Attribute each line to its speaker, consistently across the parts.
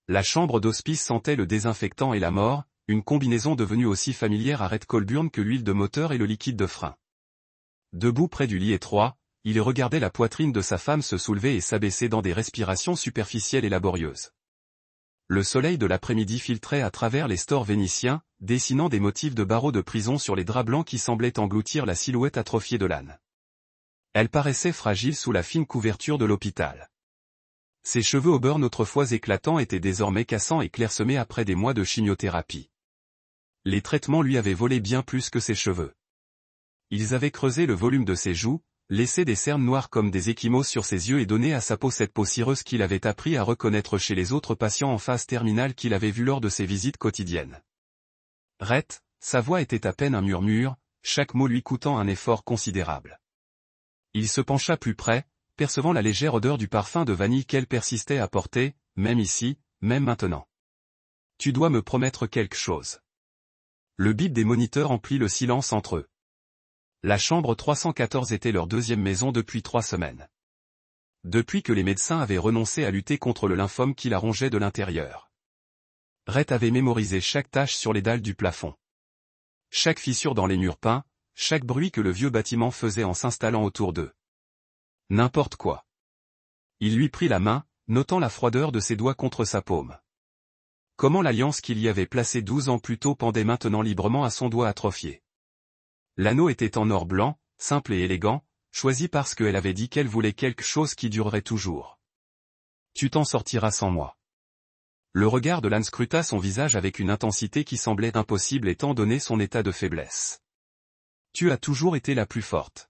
Speaker 1: La chambre d'hospice sentait le désinfectant et la mort, une combinaison devenue aussi familière à Red Colburn que l'huile de moteur et le liquide de frein. Debout près du lit étroit, il regardait la poitrine de sa femme se soulever et s'abaisser dans des respirations superficielles et laborieuses. Le soleil de l'après-midi filtrait à travers les stores vénitiens, dessinant des motifs de barreaux de prison sur les draps blancs qui semblaient engloutir la silhouette atrophiée de l'âne. Elle paraissait fragile sous la fine couverture de l'hôpital. Ses cheveux au burn autrefois éclatants étaient désormais cassants et clairsemés après des mois de chimiothérapie. Les traitements lui avaient volé bien plus que ses cheveux. Ils avaient creusé le volume de ses joues, laissé des cernes noires comme des ecchymoses sur ses yeux et donné à sa peau cette peau cireuse qu'il avait appris à reconnaître chez les autres patients en phase terminale qu'il avait vus lors de ses visites quotidiennes. Rhett, sa voix était à peine un murmure, chaque mot lui coûtant un effort considérable. Il se pencha plus près, percevant la légère odeur du parfum de vanille qu'elle persistait à porter, même ici, même maintenant. « Tu dois me promettre quelque chose. » Le bip des moniteurs emplit le silence entre eux. La chambre 314 était leur deuxième maison depuis 3 semaines. Depuis que les médecins avaient renoncé à lutter contre le lymphome qui la rongeait de l'intérieur. Rhett avait mémorisé chaque tache sur les dalles du plafond. Chaque fissure dans les murs peints, chaque bruit que le vieux bâtiment faisait en s'installant autour d'eux. N'importe quoi. Il lui prit la main, notant la froideur de ses doigts contre sa paume. Comment l'alliance qu'il y avait placée 12 ans plus tôt pendait maintenant librement à son doigt atrophié. L'anneau était en or blanc, simple et élégant, choisi parce qu'elle avait dit qu'elle voulait quelque chose qui durerait toujours. Tu t'en sortiras sans moi. Le regard de l'âne scruta son visage avec une intensité qui semblait impossible étant donné son état de faiblesse. Tu as toujours été la plus forte.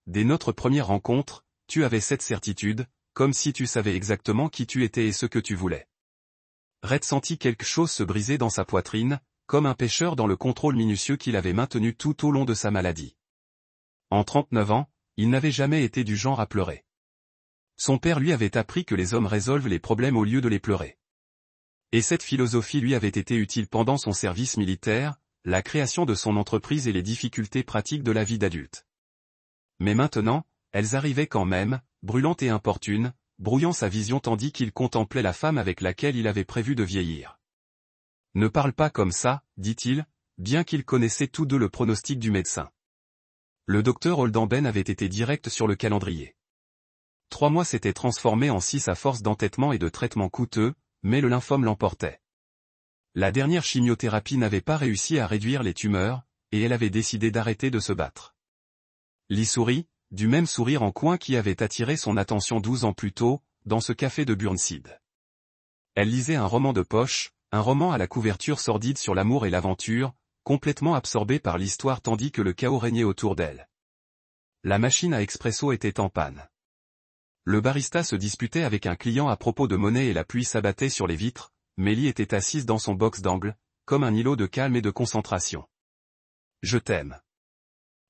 Speaker 1: Dès notre première rencontre, tu avais cette certitude, comme si tu savais exactement qui tu étais et ce que tu voulais. Rhett sentit quelque chose se briser dans sa poitrine, comme un pêcheur dans le contrôle minutieux qu'il avait maintenu tout au long de sa maladie. En 39 ans, il n'avait jamais été du genre à pleurer. Son père lui avait appris que les hommes résolvent les problèmes au lieu de les pleurer. Et cette philosophie lui avait été utile pendant son service militaire, la création de son entreprise et les difficultés pratiques de la vie d'adulte. Mais maintenant, elles arrivaient quand même, brûlantes et importunes, brouillant sa vision tandis qu'il contemplait la femme avec laquelle il avait prévu de vieillir. « Ne parle pas comme ça, dit-il, bien qu'ils connaissaient tous deux le pronostic du médecin. Le docteur Holdenben avait été direct sur le calendrier. 3 mois s'étaient transformés en 6 à force d'entêtement et de traitements coûteux, mais le lymphome l'emportait. La dernière chimiothérapie n'avait pas réussi à réduire les tumeurs, et elle avait décidé d'arrêter de se battre. Lee sourit, du même sourire en coin qui avait attiré son attention 12 ans plus tôt, dans ce café de Burnside. Elle lisait un roman de poche, un roman à la couverture sordide sur l'amour et l'aventure, complètement absorbée par l'histoire tandis que le chaos régnait autour d'elle. La machine à expresso était en panne. Le barista se disputait avec un client à propos de monnaie et la pluie s'abattait sur les vitres, Mélie était assise dans son box d'angle, comme un îlot de calme et de concentration. « Je t'aime. »«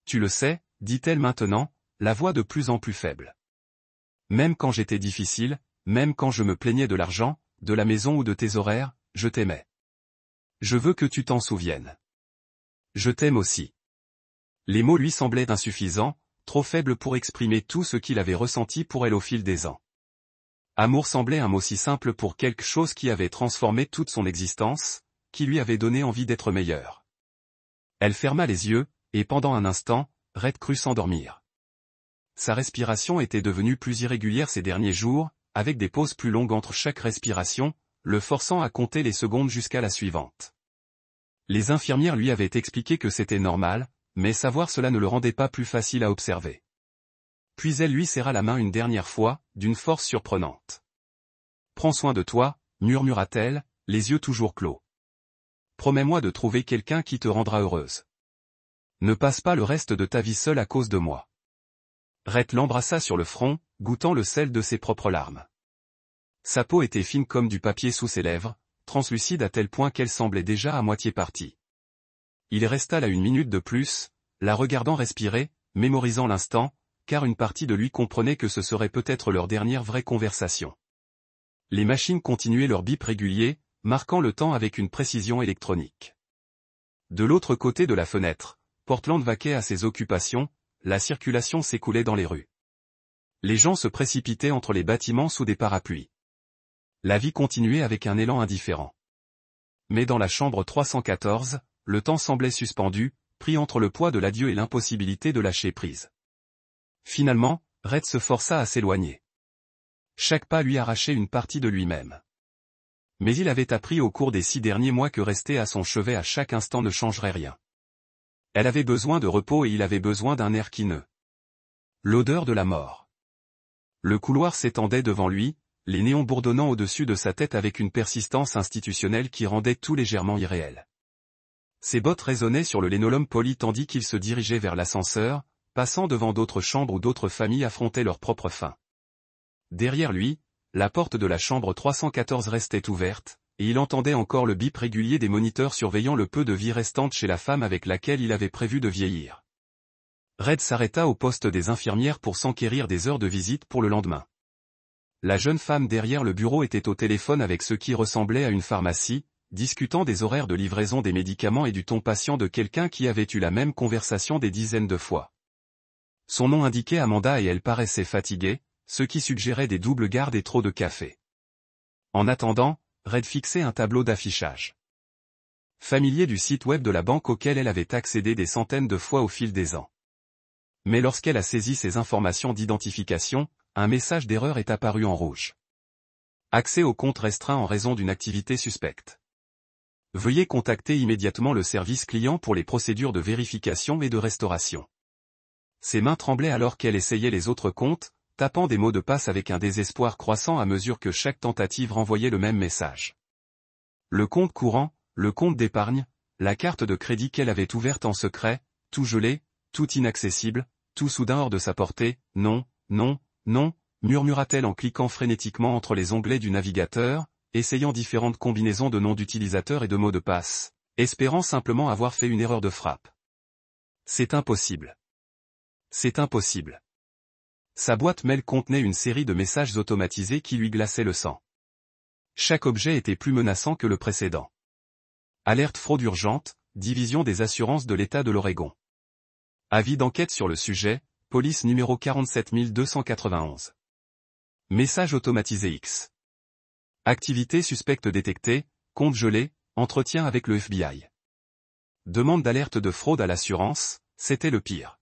Speaker 1: Tu le sais, » dit-elle maintenant, la voix de plus en plus faible. « Même quand j'étais difficile, même quand je me plaignais de l'argent, de la maison ou de tes horaires, je t'aimais. Je veux que tu t'en souviennes. Je t'aime aussi. » Les mots lui semblaient insuffisants, trop faibles pour exprimer tout ce qu'il avait ressenti pour elle au fil des ans. Amour semblait un mot si simple pour quelque chose qui avait transformé toute son existence, qui lui avait donné envie d'être meilleure. Elle ferma les yeux, et pendant un instant, Rhett crut s'endormir. Sa respiration était devenue plus irrégulière ces derniers jours, avec des pauses plus longues entre chaque respiration, le forçant à compter les secondes jusqu'à la suivante. Les infirmières lui avaient expliqué que c'était normal, mais savoir cela ne le rendait pas plus facile à observer. Puis elle lui serra la main une dernière fois, d'une force surprenante. « Prends soin de toi, » murmura-t-elle, les yeux toujours clos. « Promets-moi de trouver quelqu'un qui te rendra heureuse. Ne passe pas le reste de ta vie seule à cause de moi. » Rhett l'embrassa sur le front, goûtant le sel de ses propres larmes. Sa peau était fine comme du papier sous ses lèvres, translucide à tel point qu'elle semblait déjà à moitié partie. Il resta là 1 minute de plus, la regardant respirer, mémorisant l'instant, car une partie de lui comprenait que ce serait peut-être leur dernière vraie conversation. Les machines continuaient leur bip régulier, marquant le temps avec une précision électronique. De l'autre côté de la fenêtre, Portland vaquait à ses occupations, la circulation s'écoulait dans les rues. Les gens se précipitaient entre les bâtiments sous des parapluies. La vie continuait avec un élan indifférent. Mais dans la chambre 314, le temps semblait suspendu, pris entre le poids de l'adieu et l'impossibilité de lâcher prise. Finalement, Red se força à s'éloigner. Chaque pas lui arrachait une partie de lui-même. Mais il avait appris au cours des 6 derniers mois que rester à son chevet à chaque instant ne changerait rien. Elle avait besoin de repos et il avait besoin d'un air qui ne. L'odeur de la mort. Le couloir s'étendait devant lui, les néons bourdonnant au-dessus de sa tête avec une persistance institutionnelle qui rendait tout légèrement irréel. Ses bottes résonnaient sur le linoleum poli tandis qu'il se dirigeait vers l'ascenseur, passant devant d'autres chambres où d'autres familles affrontaient leur propre fin. Derrière lui, la porte de la chambre 314 restait ouverte, et il entendait encore le bip régulier des moniteurs surveillant le peu de vie restante chez la femme avec laquelle il avait prévu de vieillir. Red s'arrêta au poste des infirmières pour s'enquérir des heures de visite pour le lendemain. La jeune femme derrière le bureau était au téléphone avec ce qui ressemblait à une pharmacie, discutant des horaires de livraison des médicaments et du ton patient de quelqu'un qui avait eu la même conversation des dizaines de fois. Son nom indiquait Amanda et elle paraissait fatiguée, ce qui suggérait des doubles gardes et trop de café. En attendant, Red fixait un tableau d'affichage. Familier du site web de la banque auquel elle avait accédé des centaines de fois au fil des ans. Mais lorsqu'elle a saisi ces informations d'identification, un message d'erreur est apparu en rouge. Accès au compte restreint en raison d'une activité suspecte. Veuillez contacter immédiatement le service client pour les procédures de vérification et de restauration. Ses mains tremblaient alors qu'elle essayait les autres comptes, tapant des mots de passe avec un désespoir croissant à mesure que chaque tentative renvoyait le même message. Le compte courant, le compte d'épargne, la carte de crédit qu'elle avait ouverte en secret, tout gelé, tout inaccessible, tout soudain hors de sa portée, non, non, non, murmura-t-elle en cliquant frénétiquement entre les onglets du navigateur, essayant différentes combinaisons de noms d'utilisateurs et de mots de passe, espérant simplement avoir fait une erreur de frappe. C'est impossible. C'est impossible. Sa boîte mail contenait une série de messages automatisés qui lui glaçaient le sang. Chaque objet était plus menaçant que le précédent. Alerte fraude urgente, division des assurances de l'État de l'Oregon. Avis d'enquête sur le sujet, police numéro 47291. Message automatisé X. Activité suspecte détectée, compte gelé, entretien avec le FBI. Demande d'alerte de fraude à l'assurance, c'était le pire.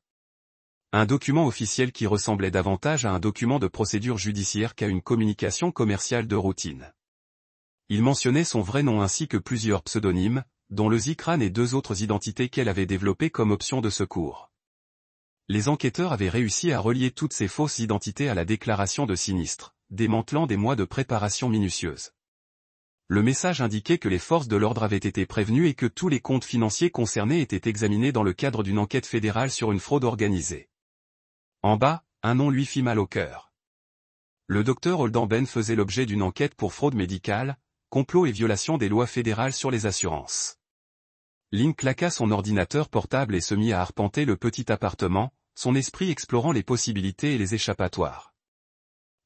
Speaker 1: Un document officiel qui ressemblait davantage à un document de procédure judiciaire qu'à une communication commerciale de routine. Il mentionnait son vrai nom ainsi que plusieurs pseudonymes, dont le Zikran et 2 autres identités qu'elle avait développées comme option de secours. Les enquêteurs avaient réussi à relier toutes ces fausses identités à la déclaration de sinistre, démantelant des mois de préparation minutieuse. Le message indiquait que les forces de l'ordre avaient été prévenues et que tous les comptes financiers concernés étaient examinés dans le cadre d'une enquête fédérale sur une fraude organisée. En bas, un nom lui fit mal au cœur. Le docteur Holden Ben faisait l'objet d'une enquête pour fraude médicale, complot et violation des lois fédérales sur les assurances. Lynn claqua son ordinateur portable et se mit à arpenter le petit appartement, son esprit explorant les possibilités et les échappatoires.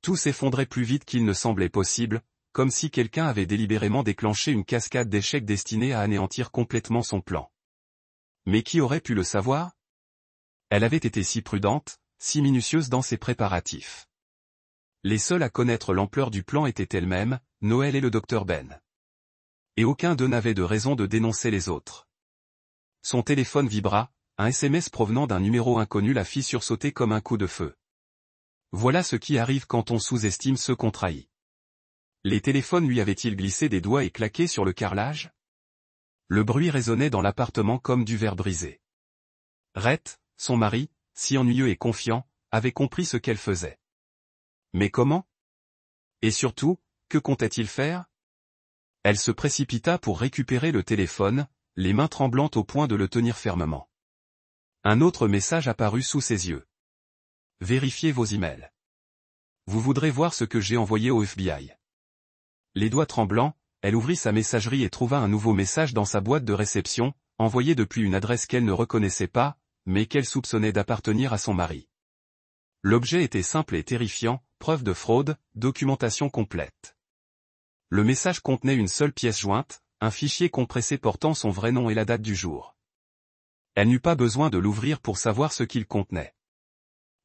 Speaker 1: Tout s'effondrait plus vite qu'il ne semblait possible, comme si quelqu'un avait délibérément déclenché une cascade d'échecs destinée à anéantir complètement son plan. Mais qui aurait pu le savoir? Elle avait été si prudente, si minutieuse dans ses préparatifs. Les seuls à connaître l'ampleur du plan étaient elle-même, Noël et le docteur Ben. Et aucun d'eux n'avait de raison de dénoncer les autres. Son téléphone vibra, un SMS provenant d'un numéro inconnu la fit sursauter comme un coup de feu. Voilà ce qui arrive quand on sous-estime ceux qu'on trahit. Les téléphones lui avaient-ils glissé des doigts et claqué sur le carrelage? Le bruit résonnait dans l'appartement comme du verre brisé. Rhett, son mari, si ennuyeux et confiant, avait compris ce qu'elle faisait. Mais comment? Et surtout, que comptait-il faire? Elle se précipita pour récupérer le téléphone, les mains tremblantes au point de le tenir fermement. Un autre message apparut sous ses yeux. Vérifiez vos emails. Vous voudrez voir ce que j'ai envoyé au FBI. Les doigts tremblants, elle ouvrit sa messagerie et trouva un nouveau message dans sa boîte de réception, envoyé depuis une adresse qu'elle ne reconnaissait pas, mais qu'elle soupçonnait d'appartenir à son mari. L'objet était simple et terrifiant, preuve de fraude, documentation complète. Le message contenait une seule pièce jointe, un fichier compressé portant son vrai nom et la date du jour. Elle n'eut pas besoin de l'ouvrir pour savoir ce qu'il contenait.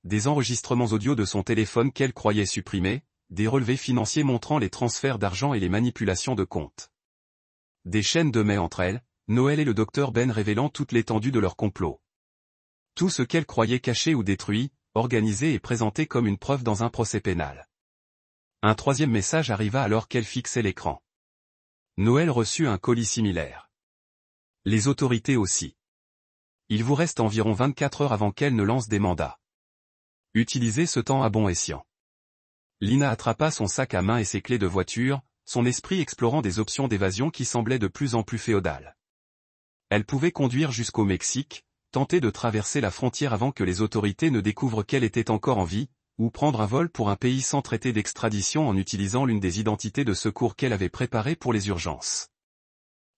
Speaker 1: Des enregistrements audio de son téléphone qu'elle croyait supprimés, des relevés financiers montrant les transferts d'argent et les manipulations de comptes. Des chaînes de mails entre elles, Noël et le Dr Ben révélant toute l'étendue de leur complot. Tout ce qu'elle croyait caché ou détruit, organisé et présenté comme une preuve dans un procès pénal. Un troisième message arriva alors qu'elle fixait l'écran. Noël reçut un colis similaire. Les autorités aussi. Il vous reste environ 24 heures avant qu'elle ne lance des mandats. Utilisez ce temps à bon escient. Lina attrapa son sac à main et ses clés de voiture, son esprit explorant des options d'évasion qui semblaient de plus en plus féodales. Elle pouvait conduire jusqu'au Mexique, tenter de traverser la frontière avant que les autorités ne découvrent qu'elle était encore en vie, ou prendre un vol pour un pays sans traité d'extradition en utilisant l'une des identités de secours qu'elle avait préparées pour les urgences.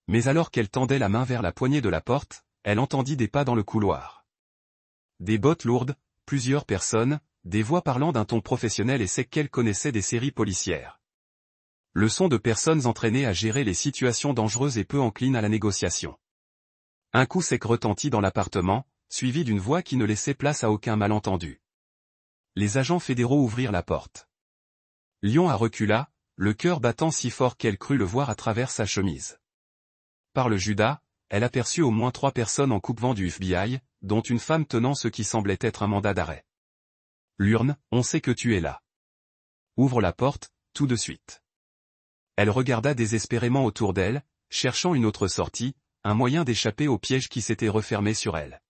Speaker 1: Mais alors qu'elle tendait la main vers la poignée de la porte, elle entendit des pas dans le couloir. Des bottes lourdes, plusieurs personnes, des voix parlant d'un ton professionnel et sec qu'elle connaissait des séries policières. Le son de personnes entraînées à gérer les situations dangereuses et peu enclines à la négociation. Un coup sec retentit dans l'appartement, suivi d'une voix qui ne laissait place à aucun malentendu. Les agents fédéraux ouvrirent la porte. Lyon recula, le cœur battant si fort qu'elle crut le voir à travers sa chemise. Par le Judas, elle aperçut au moins 3 personnes en coupe-vent du FBI, dont une femme tenant ce qui semblait être un mandat d'arrêt. L'urne, on sait que tu es là. Ouvre la porte, tout de suite. Elle regarda désespérément autour d'elle, cherchant une autre sortie, un moyen d'échapper au piège qui s'était refermé sur elle.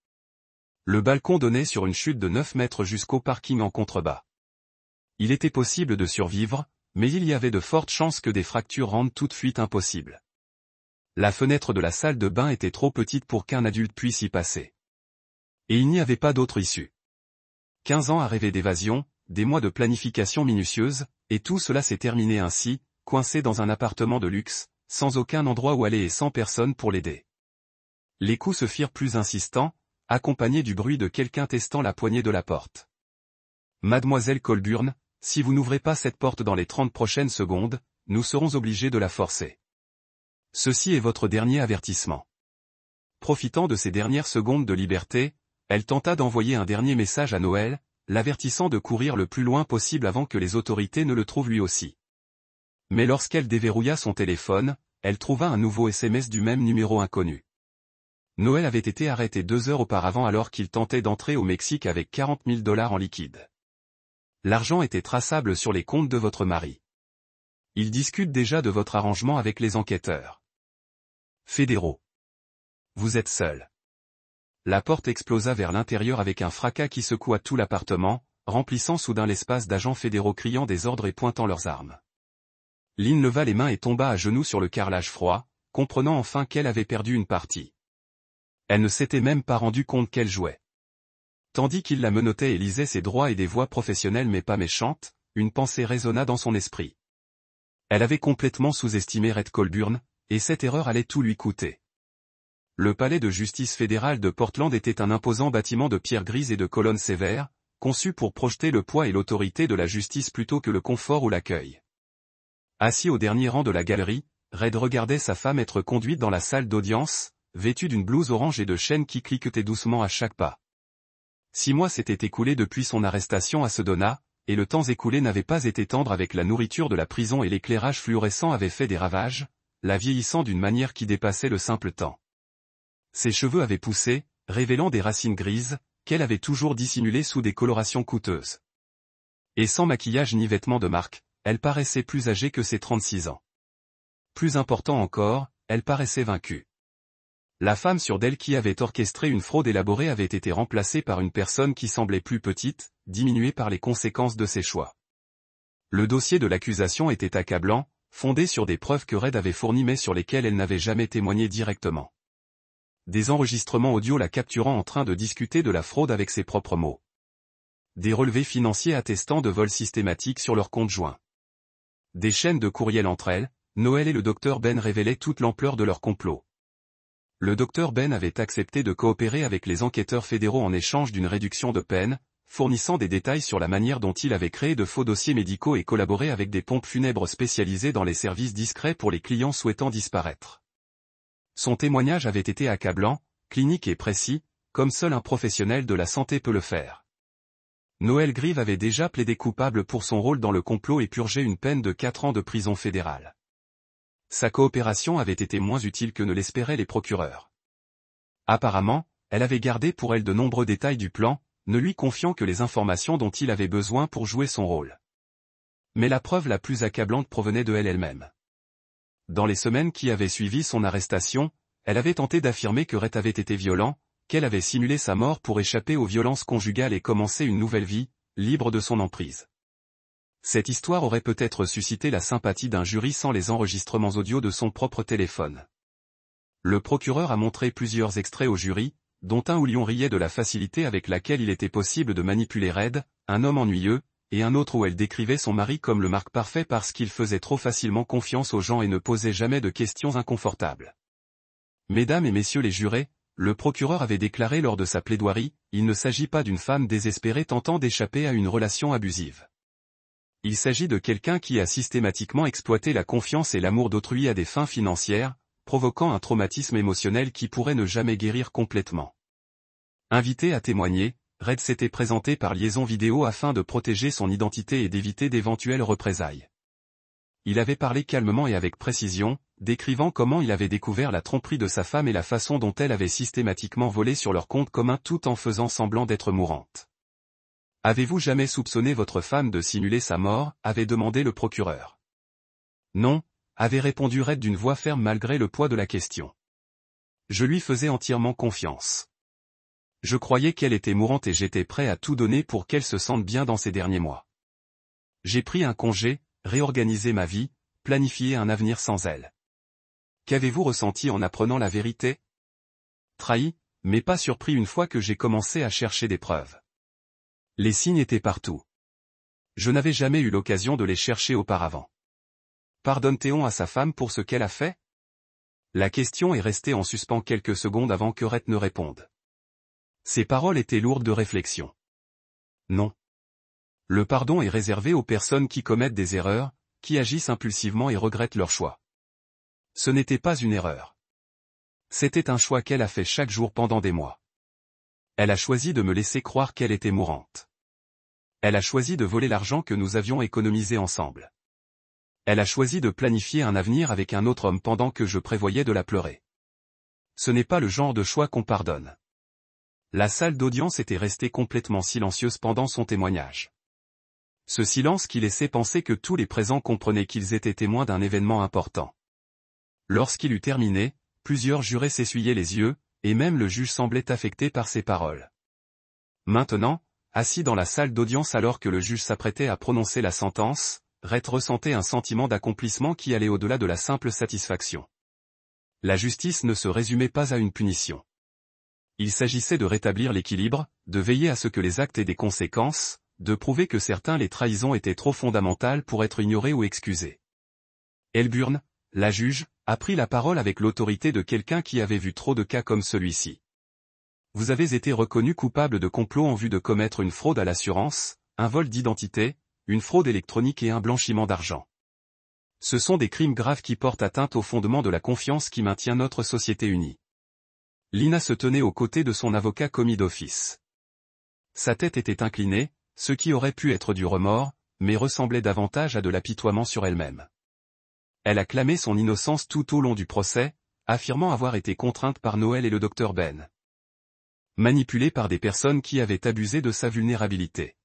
Speaker 1: Le balcon donnait sur une chute de 9 mètres jusqu'au parking en contrebas. Il était possible de survivre, mais il y avait de fortes chances que des fractures rendent toute fuite impossible. La fenêtre de la salle de bain était trop petite pour qu'un adulte puisse y passer. Et il n'y avait pas d'autre issue. 15 ans à rêver d'évasion, des mois de planification minutieuse, et tout cela s'est terminé ainsi, coincé dans un appartement de luxe, sans aucun endroit où aller et sans personne pour l'aider. Les coups se firent plus insistants, accompagnés du bruit de quelqu'un testant la poignée de la porte. Mademoiselle Colburn, si vous n'ouvrez pas cette porte dans les 30 prochaines secondes, nous serons obligés de la forcer. Ceci est votre dernier avertissement. Profitant de ces dernières secondes de liberté, elle tenta d'envoyer un dernier message à Noël, l'avertissant de courir le plus loin possible avant que les autorités ne le trouvent lui aussi. Mais lorsqu'elle déverrouilla son téléphone, elle trouva un nouveau SMS du même numéro inconnu. Noël avait été arrêté 2 heures auparavant alors qu'il tentait d'entrer au Mexique avec 40 000 $ en liquide. L'argent était traçable sur les comptes de votre mari. Il discute déjà de votre arrangement avec les enquêteurs fédéraux. Vous êtes seul. La porte explosa vers l'intérieur avec un fracas qui secoua tout l'appartement, remplissant soudain l'espace d'agents fédéraux criant des ordres et pointant leurs armes. Lynn leva les mains et tomba à genoux sur le carrelage froid, comprenant enfin qu'elle avait perdu une partie. Elle ne s'était même pas rendu compte qu'elle jouait. Tandis qu'il la menottait et lisait ses droits et des voix professionnelles mais pas méchantes, une pensée résonna dans son esprit. Elle avait complètement sous-estimé Red Colburn, et cette erreur allait tout lui coûter. Le palais de justice fédéral de Portland était un imposant bâtiment de pierre grise et de colonnes sévères, conçu pour projeter le poids et l'autorité de la justice plutôt que le confort ou l'accueil. Assis au dernier rang de la galerie, Red regardait sa femme être conduite dans la salle d'audience, vêtue d'une blouse orange et de chaînes qui cliquetaient doucement à chaque pas. 6 mois s'étaient écoulés depuis son arrestation à Sedona, et le temps écoulé n'avait pas été tendre avec la nourriture de la prison et l'éclairage fluorescent avait fait des ravages, la vieillissant d'une manière qui dépassait le simple temps. Ses cheveux avaient poussé, révélant des racines grises, qu'elle avait toujours dissimulées sous des colorations coûteuses. Et sans maquillage ni vêtements de marque, elle paraissait plus âgée que ses 36 ans. Plus important encore, elle paraissait vaincue. La femme sur d'elle qui avait orchestré une fraude élaborée avait été remplacée par une personne qui semblait plus petite, diminuée par les conséquences de ses choix. Le dossier de l'accusation était accablant, fondé sur des preuves que Red avait fournies mais sur lesquelles elle n'avait jamais témoigné directement. Des enregistrements audio la capturant en train de discuter de la fraude avec ses propres mots. Des relevés financiers attestant de vols systématiques sur leurs comptes joints. Des chaînes de courriels entre elles, Noël et le Dr Ben révélaient toute l'ampleur de leur complot. Le Dr Ben avait accepté de coopérer avec les enquêteurs fédéraux en échange d'une réduction de peine, fournissant des détails sur la manière dont il avait créé de faux dossiers médicaux et collaboré avec des pompes funèbres spécialisées dans les services discrets pour les clients souhaitant disparaître. Son témoignage avait été accablant, clinique et précis, comme seul un professionnel de la santé peut le faire. Noël Grieve avait déjà plaidé coupable pour son rôle dans le complot et purgé une peine de 4 ans de prison fédérale. Sa coopération avait été moins utile que ne l'espéraient les procureurs. Apparemment, elle avait gardé pour elle de nombreux détails du plan, ne lui confiant que les informations dont il avait besoin pour jouer son rôle. Mais la preuve la plus accablante provenait de elle-même. Dans les semaines qui avaient suivi son arrestation, elle avait tenté d'affirmer que Rhett avait été violent, qu'elle avait simulé sa mort pour échapper aux violences conjugales et commencer une nouvelle vie, libre de son emprise. Cette histoire aurait peut-être suscité la sympathie d'un jury sans les enregistrements audio de son propre téléphone. Le procureur a montré plusieurs extraits au jury, dont un où Lyon riait de la facilité avec laquelle il était possible de manipuler Red, un homme ennuyeux, et un autre où elle décrivait son mari comme le mari parfait parce qu'il faisait trop facilement confiance aux gens et ne posait jamais de questions inconfortables. Mesdames et messieurs les jurés, le procureur avait déclaré lors de sa plaidoirie, il ne s'agit pas d'une femme désespérée tentant d'échapper à une relation abusive. Il s'agit de quelqu'un qui a systématiquement exploité la confiance et l'amour d'autrui à des fins financières, provoquant un traumatisme émotionnel qui pourrait ne jamais guérir complètement. Invité à témoigner, Red s'était présenté par liaison vidéo afin de protéger son identité et d'éviter d'éventuelles représailles. Il avait parlé calmement et avec précision, décrivant comment il avait découvert la tromperie de sa femme et la façon dont elle avait systématiquement volé sur leur compte commun tout en faisant semblant d'être mourante. « Avez-vous jamais soupçonné votre femme de simuler sa mort ?» avait demandé le procureur. « Non », avait répondu Red d'une voix ferme malgré le poids de la question. « Je lui faisais entièrement confiance. Je croyais qu'elle était mourante et j'étais prêt à tout donner pour qu'elle se sente bien dans ces derniers mois. J'ai pris un congé, réorganisé ma vie, planifié un avenir sans elle. Qu'avez-vous ressenti en apprenant la vérité? Trahi, mais pas surpris une fois que j'ai commencé à chercher des preuves. Les signes étaient partout. Je n'avais jamais eu l'occasion de les chercher auparavant. Pardonne-t-on à sa femme pour ce qu'elle a fait? La question est restée en suspens quelques secondes avant que Rhett ne réponde. Ses paroles étaient lourdes de réflexion. Non. Le pardon est réservé aux personnes qui commettent des erreurs, qui agissent impulsivement et regrettent leur choix. Ce n'était pas une erreur. C'était un choix qu'elle a fait chaque jour pendant des mois. Elle a choisi de me laisser croire qu'elle était mourante. Elle a choisi de voler l'argent que nous avions économisé ensemble. Elle a choisi de planifier un avenir avec un autre homme pendant que je prévoyais de la pleurer. Ce n'est pas le genre de choix qu'on pardonne. La salle d'audience était restée complètement silencieuse pendant son témoignage. Ce silence qui laissait penser que tous les présents comprenaient qu'ils étaient témoins d'un événement important. Lorsqu'il eut terminé, plusieurs jurés s'essuyaient les yeux, et même le juge semblait affecté par ses paroles. Maintenant, assis dans la salle d'audience alors que le juge s'apprêtait à prononcer la sentence, Rhett ressentait un sentiment d'accomplissement qui allait au-delà de la simple satisfaction. La justice ne se résumait pas à une punition. Il s'agissait de rétablir l'équilibre, de veiller à ce que les actes aient des conséquences, de prouver que certains les trahisons étaient trop fondamentales pour être ignorées ou excusées. Elburn, la juge, a pris la parole avec l'autorité de quelqu'un qui avait vu trop de cas comme celui-ci. Vous avez été reconnu coupable de complot en vue de commettre une fraude à l'assurance, un vol d'identité, une fraude électronique et un blanchiment d'argent. Ce sont des crimes graves qui portent atteinte au fondement de la confiance qui maintient notre société unie. Lina se tenait aux côtés de son avocat commis d'office. Sa tête était inclinée, ce qui aurait pu être du remords, mais ressemblait davantage à de l'apitoiement sur elle-même. Elle a clamé son innocence tout au long du procès, affirmant avoir été contrainte par Noël et le docteur Ben. Manipulée par des personnes qui avaient abusé de sa vulnérabilité.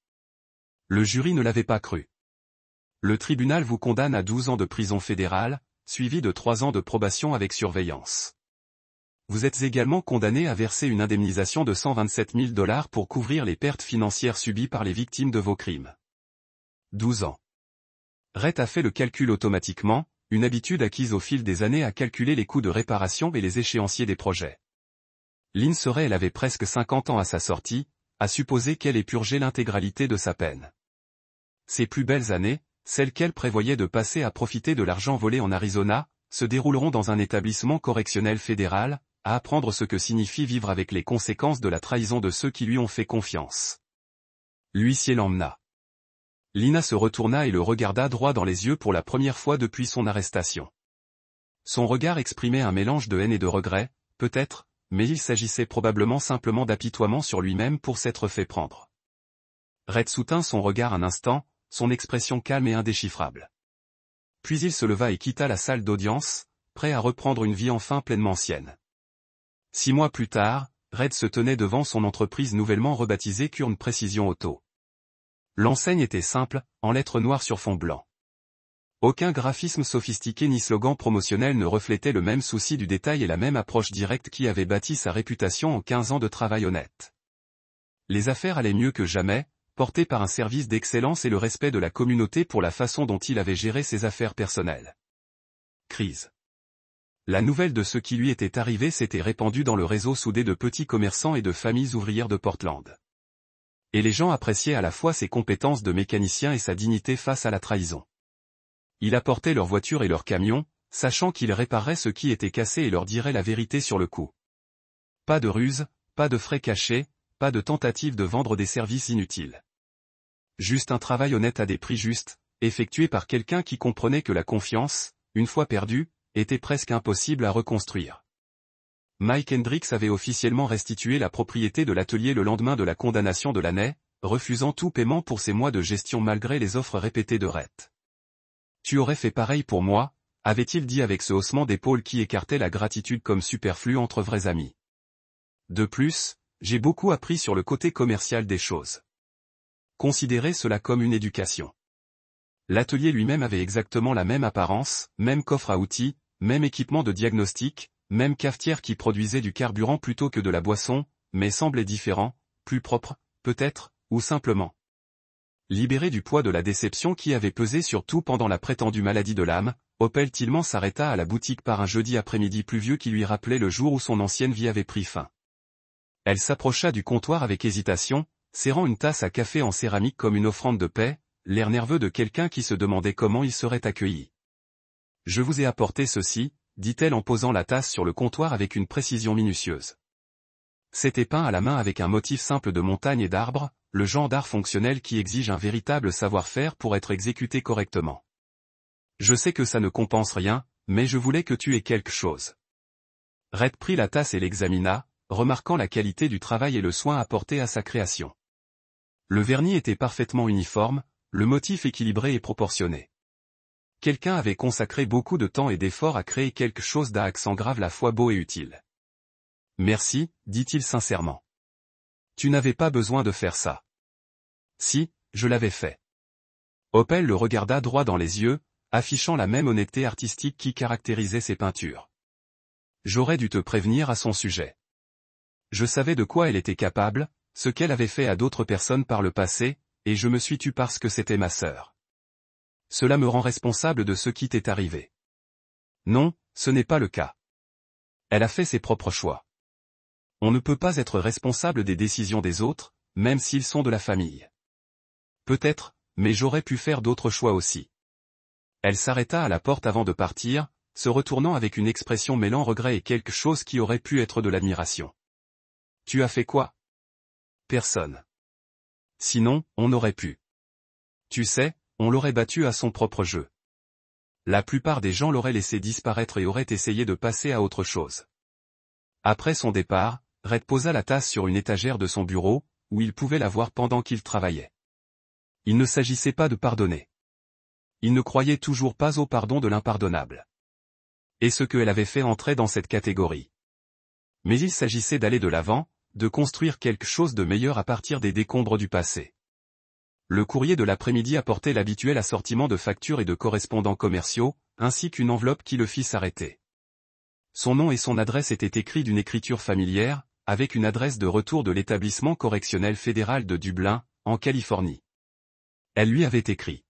Speaker 1: Le jury ne l'avait pas cru. Le tribunal vous condamne à 12 ans de prison fédérale, suivi de 3 ans de probation avec surveillance. Vous êtes également condamné à verser une indemnisation de 127 000 $ pour couvrir les pertes financières subies par les victimes de vos crimes. 12 ans. Rhett a fait le calcul automatiquement, une habitude acquise au fil des années à calculer les coûts de réparation et les échéanciers des projets. Lynn elle avait presque 50 ans à sa sortie, à supposer qu'elle ait purgé l'intégralité de sa peine. Ses plus belles années, celles qu'elle prévoyait de passer à profiter de l'argent volé en Arizona, se dérouleront dans un établissement correctionnel fédéral, à apprendre ce que signifie vivre avec les conséquences de la trahison de ceux qui lui ont fait confiance. L'huissier l'emmena. Lina se retourna et le regarda droit dans les yeux pour la première fois depuis son arrestation. Son regard exprimait un mélange de haine et de regret, peut-être, mais il s'agissait probablement simplement d'apitoiement sur lui-même pour s'être fait prendre. Red soutint son regard un instant, son expression calme et indéchiffrable. Puis il se leva et quitta la salle d'audience, prêt à reprendre une vie enfin pleinement sienne. 6 mois plus tard, Red se tenait devant son entreprise nouvellement rebaptisée Kurn Precision Auto. L'enseigne était simple, en lettres noires sur fond blanc. Aucun graphisme sophistiqué ni slogan promotionnel ne reflétait le même souci du détail et la même approche directe qui avait bâti sa réputation en 15 ans de travail honnête. Les affaires allaient mieux que jamais, portées par un service d'excellence et le respect de la communauté pour la façon dont il avait géré ses affaires personnelles. Crise. La nouvelle de ce qui lui était arrivé s'était répandue dans le réseau soudé de petits commerçants et de familles ouvrières de Portland. Et les gens appréciaient à la fois ses compétences de mécanicien et sa dignité face à la trahison. Il apportait leurs voitures et leurs camions, sachant qu'il réparerait ce qui était cassé et leur dirait la vérité sur le coup. Pas de ruse, pas de frais cachés, pas de tentative de vendre des services inutiles. Juste un travail honnête à des prix justes, effectué par quelqu'un qui comprenait que la confiance, une fois perdue, était presque impossible à reconstruire. Mike Hendricks avait officiellement restitué la propriété de l'atelier le lendemain de la condamnation de l'année, refusant tout paiement pour ses mois de gestion malgré les offres répétées de Rhett. « Tu aurais fait pareil pour moi », avait-il dit avec ce haussement d'épaule qui écartait la gratitude comme superflue entre vrais amis. De plus, j'ai beaucoup appris sur le côté commercial des choses. Considérez cela comme une éducation. L'atelier lui-même avait exactement la même apparence, même coffre à outils, même équipement de diagnostic, même cafetière qui produisait du carburant plutôt que de la boisson, mais semblait différent, plus propre, peut-être, ou simplement. Libéré du poids de la déception qui avait pesé sur tout pendant la prétendue maladie de l'âme, Opel Tillman s'arrêta à la boutique par un jeudi après-midi pluvieux qui lui rappelait le jour où son ancienne vie avait pris fin. Elle s'approcha du comptoir avec hésitation, serrant une tasse à café en céramique comme une offrande de paix, l'air nerveux de quelqu'un qui se demandait comment il serait accueilli. « Je vous ai apporté ceci », dit-elle en posant la tasse sur le comptoir avec une précision minutieuse. C'était peint à la main avec un motif simple de montagne et d'arbres, le genre d'art fonctionnel qui exige un véritable savoir-faire pour être exécuté correctement. Je sais que ça ne compense rien, mais je voulais que tu aies quelque chose. Red prit la tasse et l'examina, remarquant la qualité du travail et le soin apporté à sa création. Le vernis était parfaitement uniforme, le motif équilibré et proportionné. Quelqu'un avait consacré beaucoup de temps et d'efforts à créer quelque chose d'un accent grave la fois beau et utile. Merci, dit-il sincèrement. Tu n'avais pas besoin de faire ça. Si, je l'avais fait. Opel le regarda droit dans les yeux, affichant la même honnêteté artistique qui caractérisait ses peintures. J'aurais dû te prévenir à son sujet. Je savais de quoi elle était capable, ce qu'elle avait fait à d'autres personnes par le passé, et je me suis tue parce que c'était ma sœur. Cela me rend responsable de ce qui t'est arrivé. Non, ce n'est pas le cas. Elle a fait ses propres choix. On ne peut pas être responsable des décisions des autres, même s'ils sont de la famille. Peut-être, mais j'aurais pu faire d'autres choix aussi. Elle s'arrêta à la porte avant de partir, se retournant avec une expression mêlant regret et quelque chose qui aurait pu être de l'admiration. Tu as fait quoi? Personne. Sinon, on aurait pu. Tu sais, on l'aurait battu à son propre jeu. La plupart des gens l'auraient laissé disparaître et auraient essayé de passer à autre chose. Après son départ, Red posa la tasse sur une étagère de son bureau, où il pouvait la voir pendant qu'il travaillait. Il ne s'agissait pas de pardonner. Il ne croyait toujours pas au pardon de l'impardonnable. Et ce qu'elle avait fait entrait dans cette catégorie. Mais il s'agissait d'aller de l'avant, de construire quelque chose de meilleur à partir des décombres du passé. Le courrier de l'après-midi apportait l'habituel assortiment de factures et de correspondants commerciaux, ainsi qu'une enveloppe qui le fit s'arrêter. Son nom et son adresse étaient écrits d'une écriture familière, avec une adresse de retour de l'établissement correctionnel fédéral de Dublin, en Californie. Elle lui avait écrit.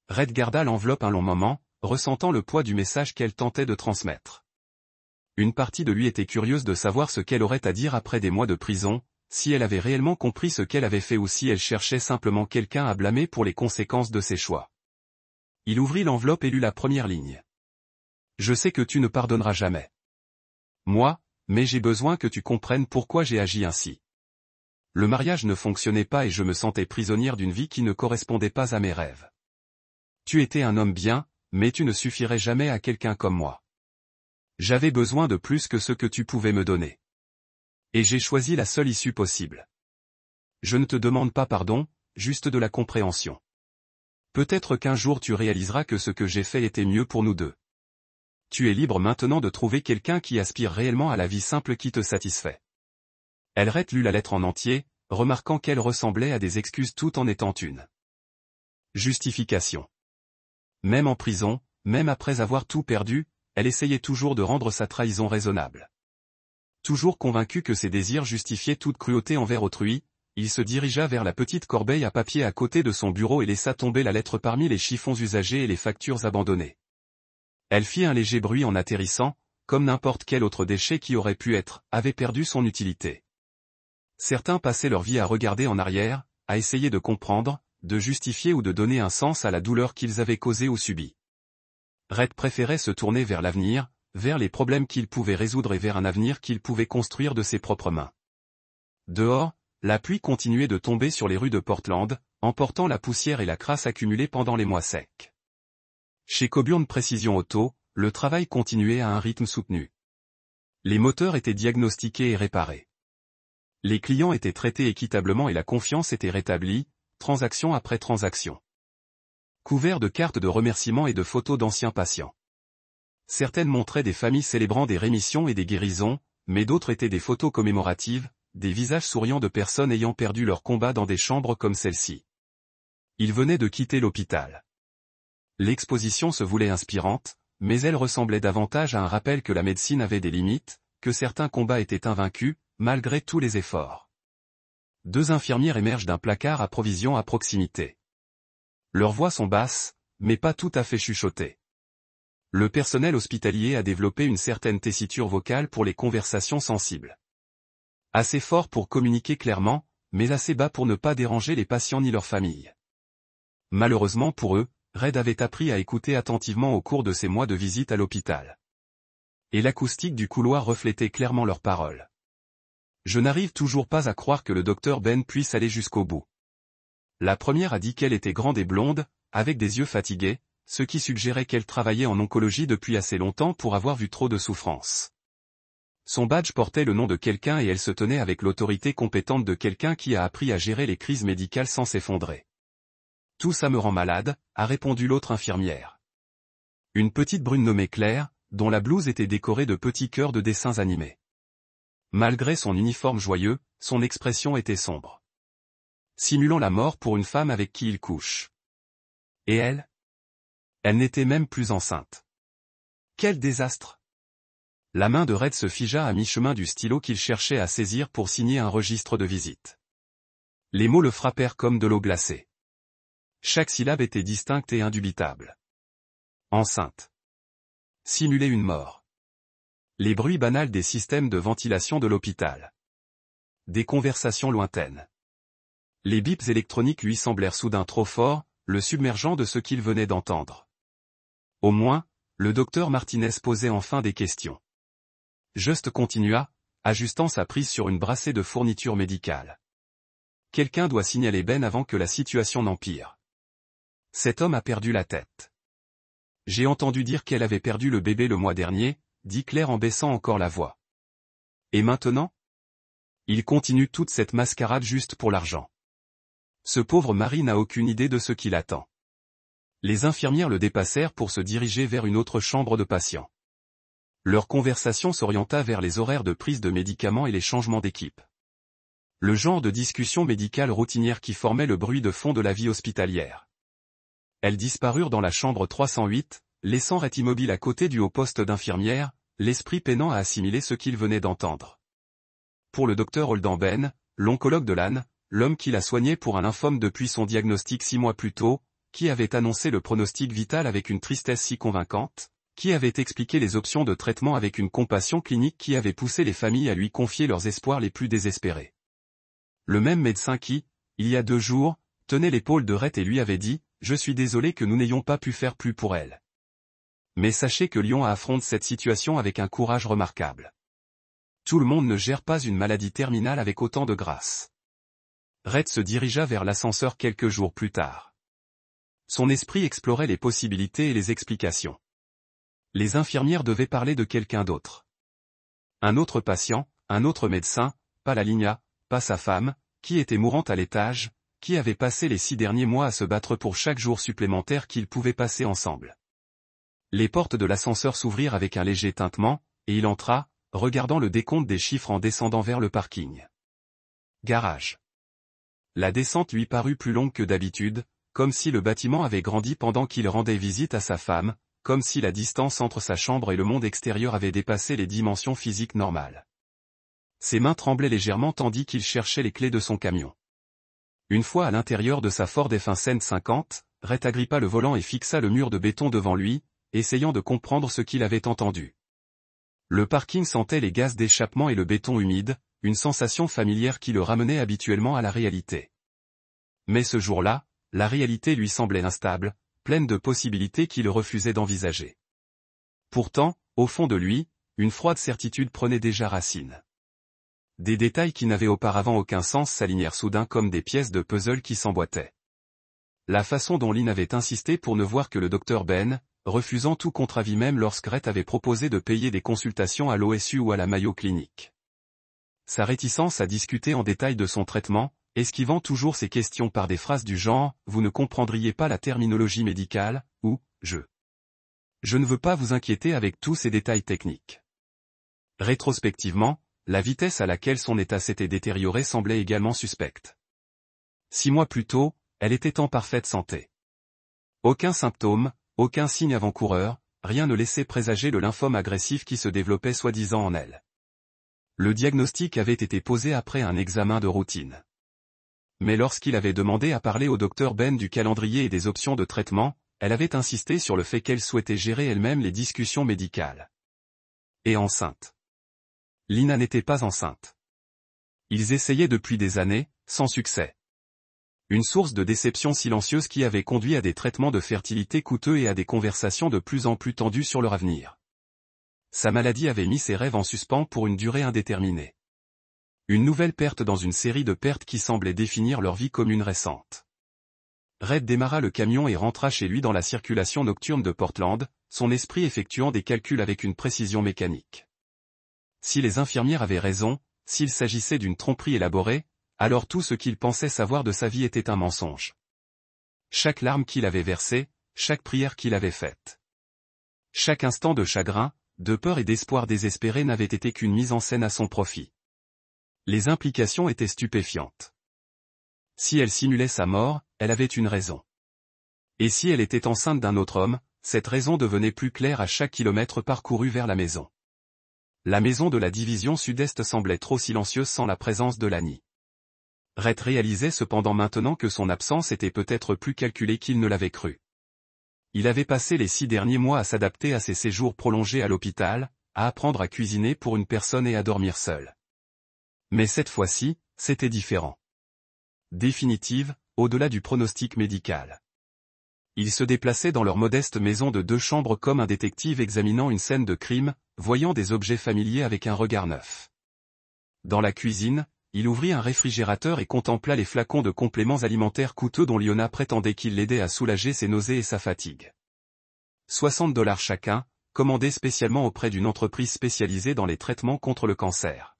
Speaker 1: Red garda l'enveloppe un long moment, ressentant le poids du message qu'elle tentait de transmettre. Une partie de lui était curieuse de savoir ce qu'elle aurait à dire après des mois de prison, si elle avait réellement compris ce qu'elle avait fait ou si elle cherchait simplement quelqu'un à blâmer pour les conséquences de ses choix. Il ouvrit l'enveloppe et lut la première ligne. Je sais que tu ne pardonneras jamais. Moi, mais j'ai besoin que tu comprennes pourquoi j'ai agi ainsi. Le mariage ne fonctionnait pas et je me sentais prisonnière d'une vie qui ne correspondait pas à mes rêves. Tu étais un homme bien, mais tu ne suffirais jamais à quelqu'un comme moi. J'avais besoin de plus que ce que tu pouvais me donner. Et j'ai choisi la seule issue possible. Je ne te demande pas pardon, juste de la compréhension. Peut-être qu'un jour tu réaliseras que ce que j'ai fait était mieux pour nous deux. Tu es libre maintenant de trouver quelqu'un qui aspire réellement à la vie simple qui te satisfait. Red lut la lettre en entier, remarquant qu'elle ressemblait à des excuses tout en étant une justification. Même en prison, même après avoir tout perdu, elle essayait toujours de rendre sa trahison raisonnable. Toujours convaincu que ses désirs justifiaient toute cruauté envers autrui, il se dirigea vers la petite corbeille à papier à côté de son bureau et laissa tomber la lettre parmi les chiffons usagés et les factures abandonnées. Elle fit un léger bruit en atterrissant, comme n'importe quel autre déchet qui aurait pu avait perdu son utilité. Certains passaient leur vie à regarder en arrière, à essayer de comprendre, de justifier ou de donner un sens à la douleur qu'ils avaient causée ou subie. Red préférait se tourner vers l'avenir, vers les problèmes qu'il pouvait résoudre et vers un avenir qu'il pouvait construire de ses propres mains. Dehors, la pluie continuait de tomber sur les rues de Portland, emportant la poussière et la crasse accumulée pendant les mois secs. Chez Coburn Précision Auto, le travail continuait à un rythme soutenu. Les moteurs étaient diagnostiqués et réparés. Les clients étaient traités équitablement et la confiance était rétablie, transaction après transaction. Couverts de cartes de remerciements et de photos d'anciens patients. Certaines montraient des familles célébrant des rémissions et des guérisons, mais d'autres étaient des photos commémoratives, des visages souriants de personnes ayant perdu leur combat dans des chambres comme celle-ci. Ils venaient de quitter l'hôpital. L'exposition se voulait inspirante, mais elle ressemblait davantage à un rappel que la médecine avait des limites, que certains combats étaient invaincus, malgré tous les efforts. 2 infirmières émergent d'un placard à provisions à proximité. Leurs voix sont basses, mais pas tout à fait chuchotées. Le personnel hospitalier a développé une certaine tessiture vocale pour les conversations sensibles. Assez fort pour communiquer clairement, mais assez bas pour ne pas déranger les patients ni leurs familles. Malheureusement pour eux, Red avait appris à écouter attentivement au cours de ses mois de visite à l'hôpital. Et l'acoustique du couloir reflétait clairement leurs paroles. Je n'arrive toujours pas à croire que le docteur Ben puisse aller jusqu'au bout. La première a dit qu'elle était grande et blonde, avec des yeux fatigués, ce qui suggérait qu'elle travaillait en oncologie depuis assez longtemps pour avoir vu trop de souffrance. Son badge portait le nom de quelqu'un et elle se tenait avec l'autorité compétente de quelqu'un qui a appris à gérer les crises médicales sans s'effondrer. « Tout ça me rend malade », a répondu l'autre infirmière. Une petite brune nommée Claire, dont la blouse était décorée de petits cœurs de dessins animés. Malgré son uniforme joyeux, son expression était sombre. Simulant la mort pour une femme avec qui il couche. Et elle ? Elle n'était même plus enceinte. Quel désastre! La main de Red se figea à mi-chemin du stylo qu'il cherchait à saisir pour signer un registre de visite. Les mots le frappèrent comme de l'eau glacée. Chaque syllabe était distincte et indubitable. Enceinte. Simuler une mort. Les bruits banals des systèmes de ventilation de l'hôpital. Des conversations lointaines. Les bips électroniques lui semblèrent soudain trop forts, le submergeant de ce qu'il venait d'entendre. Au moins, le docteur Martinez posait enfin des questions. Just continua, ajustant sa prise sur une brassée de fournitures médicales. Quelqu'un doit signaler Ben avant que la situation n'empire. Cet homme a perdu la tête. J'ai entendu dire qu'elle avait perdu le bébé le mois dernier, dit Claire en baissant encore la voix. Et maintenant ? Il continue toute cette mascarade juste pour l'argent. Ce pauvre mari n'a aucune idée de ce qui l'attend. Les infirmières le dépassèrent pour se diriger vers une autre chambre de patients. Leur conversation s'orienta vers les horaires de prise de médicaments et les changements d'équipe. Le genre de discussion médicale routinière qui formait le bruit de fond de la vie hospitalière. Elles disparurent dans la chambre 308, laissant Red immobile à côté du haut poste d'infirmière, l'esprit peinant à assimiler ce qu'il venait d'entendre. Pour le docteur Holden Ben, l'oncologue de l'âne, l'homme qui l'a soigné pour un lymphome depuis son diagnostic 6 mois plus tôt, qui avait annoncé le pronostic vital avec une tristesse si convaincante, qui avait expliqué les options de traitement avec une compassion clinique qui avait poussé les familles à lui confier leurs espoirs les plus désespérés. Le même médecin qui, il y a 2 jours, tenait l'épaule de Red et lui avait dit « Je suis désolé que nous n'ayons pas pu faire plus pour elle. Mais sachez que Lyon affronte cette situation avec un courage remarquable. Tout le monde ne gère pas une maladie terminale avec autant de grâce. » Red se dirigea vers l'ascenseur quelques jours plus tard. Son esprit explorait les possibilités et les explications. Les infirmières devaient parler de quelqu'un d'autre. Un autre patient, un autre médecin, pas la Ligna, pas sa femme, qui était mourante à l'étage, qui avaient passé les 6 derniers mois à se battre pour chaque jour supplémentaire qu'ils pouvaient passer ensemble. Les portes de l'ascenseur s'ouvrirent avec un léger tintement, et il entra, regardant le décompte des chiffres en descendant vers le parking. Garage. La descente lui parut plus longue que d'habitude, comme si le bâtiment avait grandi pendant qu'il rendait visite à sa femme, comme si la distance entre sa chambre et le monde extérieur avait dépassé les dimensions physiques normales. Ses mains tremblaient légèrement tandis qu'il cherchait les clés de son camion. Une fois à l'intérieur de sa Ford F150, Rhett agrippa le volant et fixa le mur de béton devant lui, essayant de comprendre ce qu'il avait entendu. Le parking sentait les gaz d'échappement et le béton humide, une sensation familière qui le ramenait habituellement à la réalité. Mais ce jour-là, la réalité lui semblait instable, pleine de possibilités qu'il refusait d'envisager. Pourtant, au fond de lui, une froide certitude prenait déjà racine. Des détails qui n'avaient auparavant aucun sens s'alignèrent soudain comme des pièces de puzzle qui s'emboîtaient. La façon dont Lynn avait insisté pour ne voir que le docteur Ben, refusant tout contre-avis même lorsque Rhett avait proposé de payer des consultations à l'OSU ou à la Mayo Clinic. Sa réticence à discuter en détail de son traitement, esquivant toujours ses questions par des phrases du genre « Vous ne comprendriez pas la terminologie médicale » ou « Je ne veux pas vous inquiéter avec tous ces détails techniques. » Rétrospectivement, la vitesse à laquelle son état s'était détérioré semblait également suspecte. 6 mois plus tôt, elle était en parfaite santé. Aucun symptôme, aucun signe avant-coureur, rien ne laissait présager le lymphome agressif qui se développait soi-disant en elle. Le diagnostic avait été posé après un examen de routine. Mais lorsqu'il avait demandé à parler au docteur Ben du calendrier et des options de traitement, elle avait insisté sur le fait qu'elle souhaitait gérer elle-même les discussions médicales. Et enceinte. Lina n'était pas enceinte. Ils essayaient depuis des années, sans succès. Une source de déception silencieuse qui avait conduit à des traitements de fertilité coûteux et à des conversations de plus en plus tendues sur leur avenir. Sa maladie avait mis ses rêves en suspens pour une durée indéterminée. Une nouvelle perte dans une série de pertes qui semblaient définir leur vie commune récente. Rhett démarra le camion et rentra chez lui dans la circulation nocturne de Portland, son esprit effectuant des calculs avec une précision mécanique. Si les infirmières avaient raison, s'il s'agissait d'une tromperie élaborée, alors tout ce qu'il pensait savoir de sa vie était un mensonge. Chaque larme qu'il avait versée, chaque prière qu'il avait faite. Chaque instant de chagrin, de peur et d'espoir désespéré n'avait été qu'une mise en scène à son profit. Les implications étaient stupéfiantes. Si elle simulait sa mort, elle avait une raison. Et si elle était enceinte d'un autre homme, cette raison devenait plus claire à chaque kilomètre parcouru vers la maison. La maison de la division sud-est semblait trop silencieuse sans la présence de Lani. Rhett réalisait cependant maintenant que son absence était peut-être plus calculée qu'il ne l'avait cru. Il avait passé les 6 derniers mois à s'adapter à ses séjours prolongés à l'hôpital, à apprendre à cuisiner pour une personne et à dormir seul. Mais cette fois-ci, c'était différent. Définitive, au-delà du pronostic médical. Ils se déplaçaient dans leur modeste maison de 2 chambres comme un détective examinant une scène de crime, voyant des objets familiers avec un regard neuf. Dans la cuisine, il ouvrit un réfrigérateur et contempla les flacons de compléments alimentaires coûteux dont Liona prétendait qu'ils l'aidaient à soulager ses nausées et sa fatigue. $60 chacun, commandés spécialement auprès d'une entreprise spécialisée dans les traitements contre le cancer.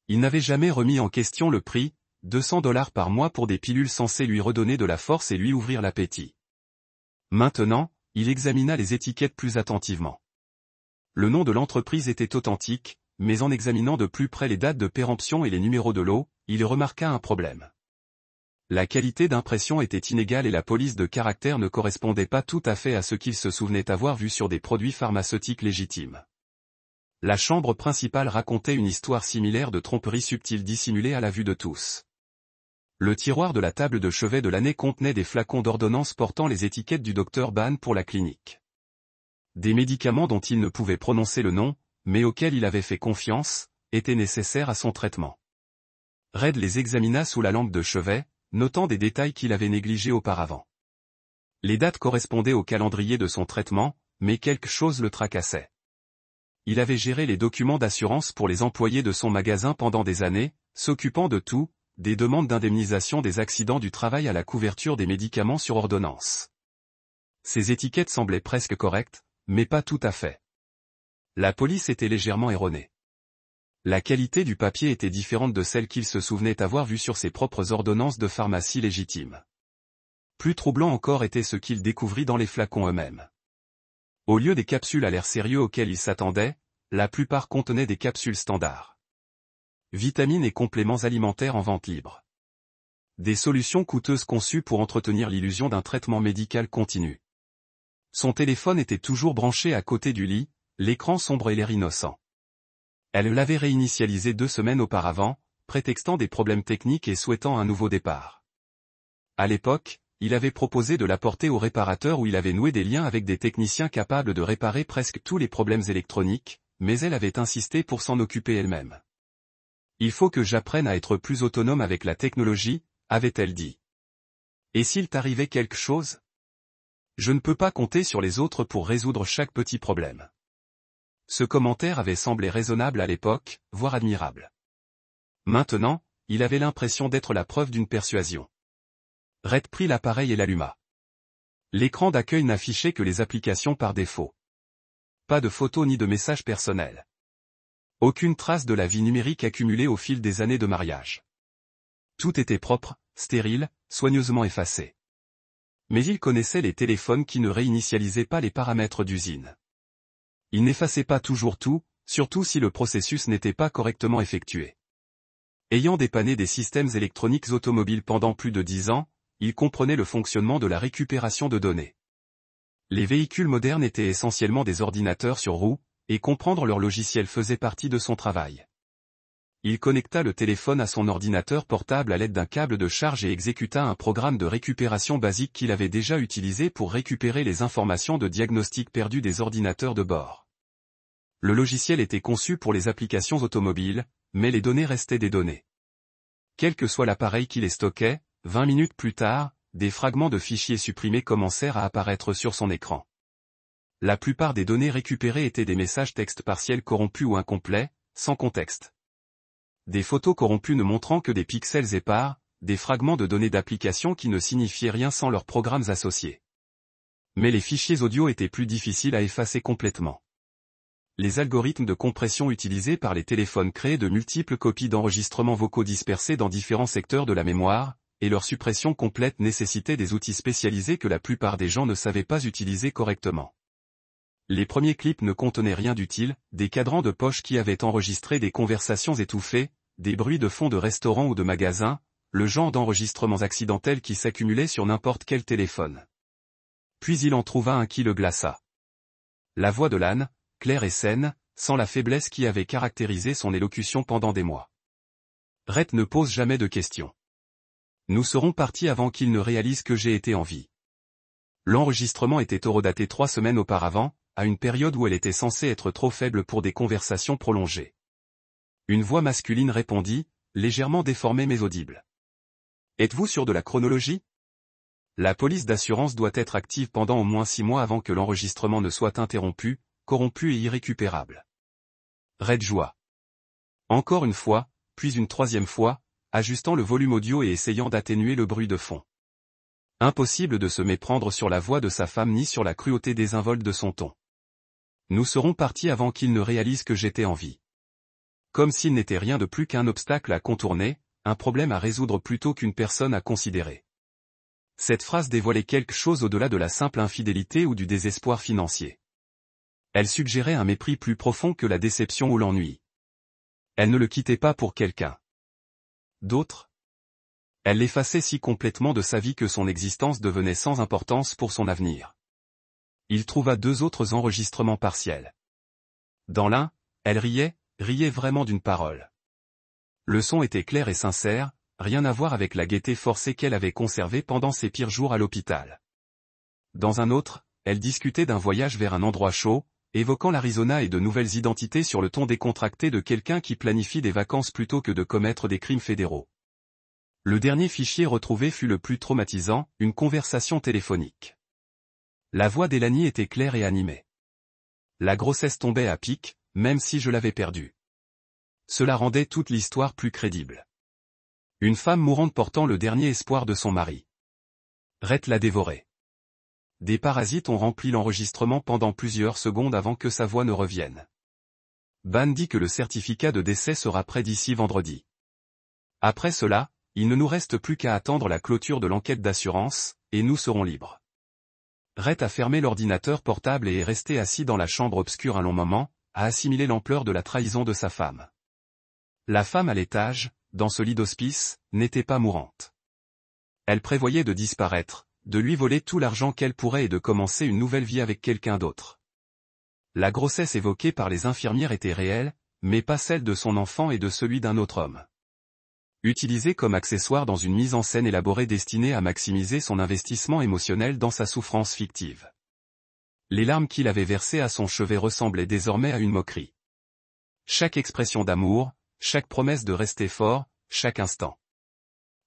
Speaker 1: Il n'avait jamais remis en question le prix, $200 par mois pour des pilules censées lui redonner de la force et lui ouvrir l'appétit. Maintenant, il examina les étiquettes plus attentivement. Le nom de l'entreprise était authentique, mais en examinant de plus près les dates de péremption et les numéros de lot, il remarqua un problème. La qualité d'impression était inégale et la police de caractère ne correspondait pas tout à fait à ce qu'il se souvenait avoir vu sur des produits pharmaceutiques légitimes. La chambre principale racontait une histoire similaire de tromperie subtile dissimulée à la vue de tous. Le tiroir de la table de chevet de l'année contenait des flacons d'ordonnances portant les étiquettes du docteur Ban pour la clinique. Des médicaments dont il ne pouvait prononcer le nom, mais auxquels il avait fait confiance, étaient nécessaires à son traitement. Rhett les examina sous la lampe de chevet, notant des détails qu'il avait négligés auparavant. Les dates correspondaient au calendrier de son traitement, mais quelque chose le tracassait. Il avait géré les documents d'assurance pour les employés de son magasin pendant des années, s'occupant de tout, des demandes d'indemnisation des accidents du travail à la couverture des médicaments sur ordonnance. Ces étiquettes semblaient presque correctes, mais pas tout à fait. La police était légèrement erronée. La qualité du papier était différente de celle qu'il se souvenait avoir vue sur ses propres ordonnances de pharmacie légitimes. Plus troublant encore était ce qu'il découvrit dans les flacons eux-mêmes. Au lieu des capsules à l'air sérieux auxquelles il s'attendait, la plupart contenaient des capsules standards. Vitamines et compléments alimentaires en vente libre. Des solutions coûteuses conçues pour entretenir l'illusion d'un traitement médical continu. Son téléphone était toujours branché à côté du lit, l'écran sombre et l'air innocent. Elle l'avait réinitialisé 2 semaines auparavant, prétextant des problèmes techniques et souhaitant un nouveau départ. À l'époque, il avait proposé de l'apporter au réparateur où il avait noué des liens avec des techniciens capables de réparer presque tous les problèmes électroniques, mais elle avait insisté pour s'en occuper elle-même. Il faut que j'apprenne à être plus autonome avec la technologie, avait-elle dit. Et s'il t'arrivait quelque chose? Je ne peux pas compter sur les autres pour résoudre chaque petit problème. Ce commentaire avait semblé raisonnable à l'époque, voire admirable. Maintenant, il avait l'impression d'être la preuve d'une persuasion. Red prit l'appareil et l'alluma. L'écran d'accueil n'affichait que les applications par défaut. Pas de photos ni de messages personnels. Aucune trace de la vie numérique accumulée au fil des années de mariage. Tout était propre, stérile, soigneusement effacé. Mais il connaissait les téléphones qui ne réinitialisaient pas les paramètres d'usine. Il n'effaçait pas toujours tout, surtout si le processus n'était pas correctement effectué. Ayant dépanné des systèmes électroniques automobiles pendant plus de 10 ans, il comprenait le fonctionnement de la récupération de données. Les véhicules modernes étaient essentiellement des ordinateurs sur roues, et comprendre leur logiciel faisait partie de son travail. Il connecta le téléphone à son ordinateur portable à l'aide d'un câble de charge et exécuta un programme de récupération basique qu'il avait déjà utilisé pour récupérer les informations de diagnostic perdues des ordinateurs de bord. Le logiciel était conçu pour les applications automobiles, mais les données restaient des données. Quel que soit l'appareil qui les stockait, 20 minutes plus tard, des fragments de fichiers supprimés commencèrent à apparaître sur son écran. La plupart des données récupérées étaient des messages texte partiels corrompus ou incomplets, sans contexte. Des photos corrompues ne montrant que des pixels épars, des fragments de données d'application qui ne signifiaient rien sans leurs programmes associés. Mais les fichiers audio étaient plus difficiles à effacer complètement. Les algorithmes de compression utilisés par les téléphones créaient de multiples copies d'enregistrements vocaux dispersés dans différents secteurs de la mémoire, et leur suppression complète nécessitait des outils spécialisés que la plupart des gens ne savaient pas utiliser correctement. Les premiers clips ne contenaient rien d'utile, des cadrans de poche qui avaient enregistré des conversations étouffées, des bruits de fond de restaurants ou de magasins, le genre d'enregistrements accidentels qui s'accumulaient sur n'importe quel téléphone. Puis il en trouva un qui le glaça. La voix de l'âne, claire et saine, sans la faiblesse qui avait caractérisé son élocution pendant des mois. Rhett ne pose jamais de questions. Nous serons partis avant qu'il ne réalise que j'ai été en vie. L'enregistrement était horodaté 3 semaines auparavant, à une période où elle était censée être trop faible pour des conversations prolongées. Une voix masculine répondit, légèrement déformée mais audible. Êtes-vous sûr de la chronologie? La police d'assurance doit être active pendant au moins 6 mois avant que l'enregistrement ne soit interrompu, corrompu et irrécupérable. Red joua. Encore une fois, puis une 3e fois, ajustant le volume audio et essayant d'atténuer le bruit de fond. Impossible de se méprendre sur la voix de sa femme ni sur la cruauté désinvolte de son ton. Nous serons partis avant qu'il ne réalise que j'étais en vie. Comme s'il n'était rien de plus qu'un obstacle à contourner, un problème à résoudre plutôt qu'une personne à considérer. Cette phrase dévoilait quelque chose au-delà de la simple infidélité ou du désespoir financier. Elle suggérait un mépris plus profond que la déception ou l'ennui. Elle ne le quittait pas pour quelqu'un d'autre. Elle l'effaçait si complètement de sa vie que son existence devenait sans importance pour son avenir. Il trouva 2 autres enregistrements partiels. Dans l'un, elle riait vraiment d'une parole. Le son était clair et sincère, rien à voir avec la gaieté forcée qu'elle avait conservée pendant ses pires jours à l'hôpital. Dans un autre, elle discutait d'un voyage vers un endroit chaud, évoquant l'Arizona et de nouvelles identités sur le ton décontracté de quelqu'un qui planifie des vacances plutôt que de commettre des crimes fédéraux. Le dernier fichier retrouvé fut le plus traumatisant, une conversation téléphonique. La voix d'Elanie était claire et animée. La grossesse tombait à pic, même si je l'avais perdue. Cela rendait toute l'histoire plus crédible. Une femme mourante portant le dernier espoir de son mari. Rhett l'a dévoré. Des parasites ont rempli l'enregistrement pendant plusieurs secondes avant que sa voix ne revienne. Ban dit que le certificat de décès sera prêt d'ici vendredi. Après cela, il ne nous reste plus qu'à attendre la clôture de l'enquête d'assurance, et nous serons libres. Rhett a fermé l'ordinateur portable et est resté assis dans la chambre obscure un long moment, à assimiler l'ampleur de la trahison de sa femme. La femme à l'étage, dans ce lit d'hospice, n'était pas mourante. Elle prévoyait de disparaître, de lui voler tout l'argent qu'elle pourrait et de commencer une nouvelle vie avec quelqu'un d'autre. La grossesse évoquée par les infirmières était réelle, mais pas celle de son enfant et de celui d'un autre homme. Utilisée comme accessoire dans une mise en scène élaborée destinée à maximiser son investissement émotionnel dans sa souffrance fictive. Les larmes qu'il avait versées à son chevet ressemblaient désormais à une moquerie. Chaque expression d'amour, chaque promesse de rester fort, chaque instant.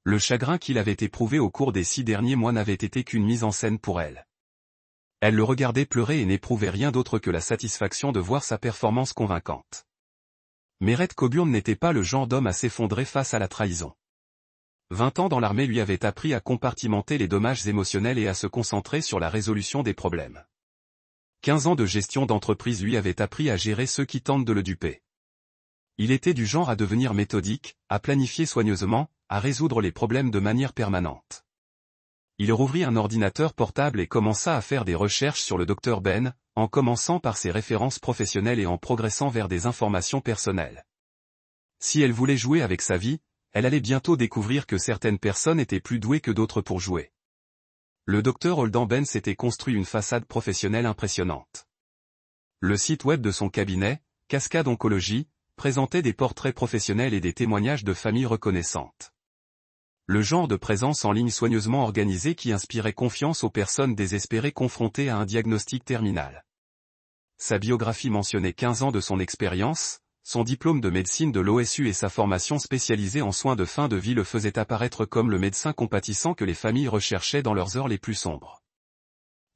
Speaker 1: Le chagrin qu'il avait éprouvé au cours des 6 derniers mois n'avait été qu'une mise en scène pour elle. Elle le regardait pleurer et n'éprouvait rien d'autre que la satisfaction de voir sa performance convaincante. Mais Rhett Coburn n'était pas le genre d'homme à s'effondrer face à la trahison. 20 ans dans l'armée lui avaient appris à compartimenter les dommages émotionnels et à se concentrer sur la résolution des problèmes. 15 ans de gestion d'entreprise lui avaient appris à gérer ceux qui tentent de le duper. Il était du genre à devenir méthodique, à planifier soigneusement, à résoudre les problèmes de manière permanente. Il rouvrit un ordinateur portable et commença à faire des recherches sur le Dr Ben, en commençant par ses références professionnelles et en progressant vers des informations personnelles. Si elle voulait jouer avec sa vie, elle allait bientôt découvrir que certaines personnes étaient plus douées que d'autres pour jouer. Le Dr Holden Ben s'était construit une façade professionnelle impressionnante. Le site web de son cabinet, Cascade Oncologie, présentait des portraits professionnels et des témoignages de familles reconnaissantes. Le genre de présence en ligne soigneusement organisée qui inspirait confiance aux personnes désespérées confrontées à un diagnostic terminal. Sa biographie mentionnait 15 ans de son expérience, son diplôme de médecine de l'OSU et sa formation spécialisée en soins de fin de vie le faisaient apparaître comme le médecin compatissant que les familles recherchaient dans leurs heures les plus sombres.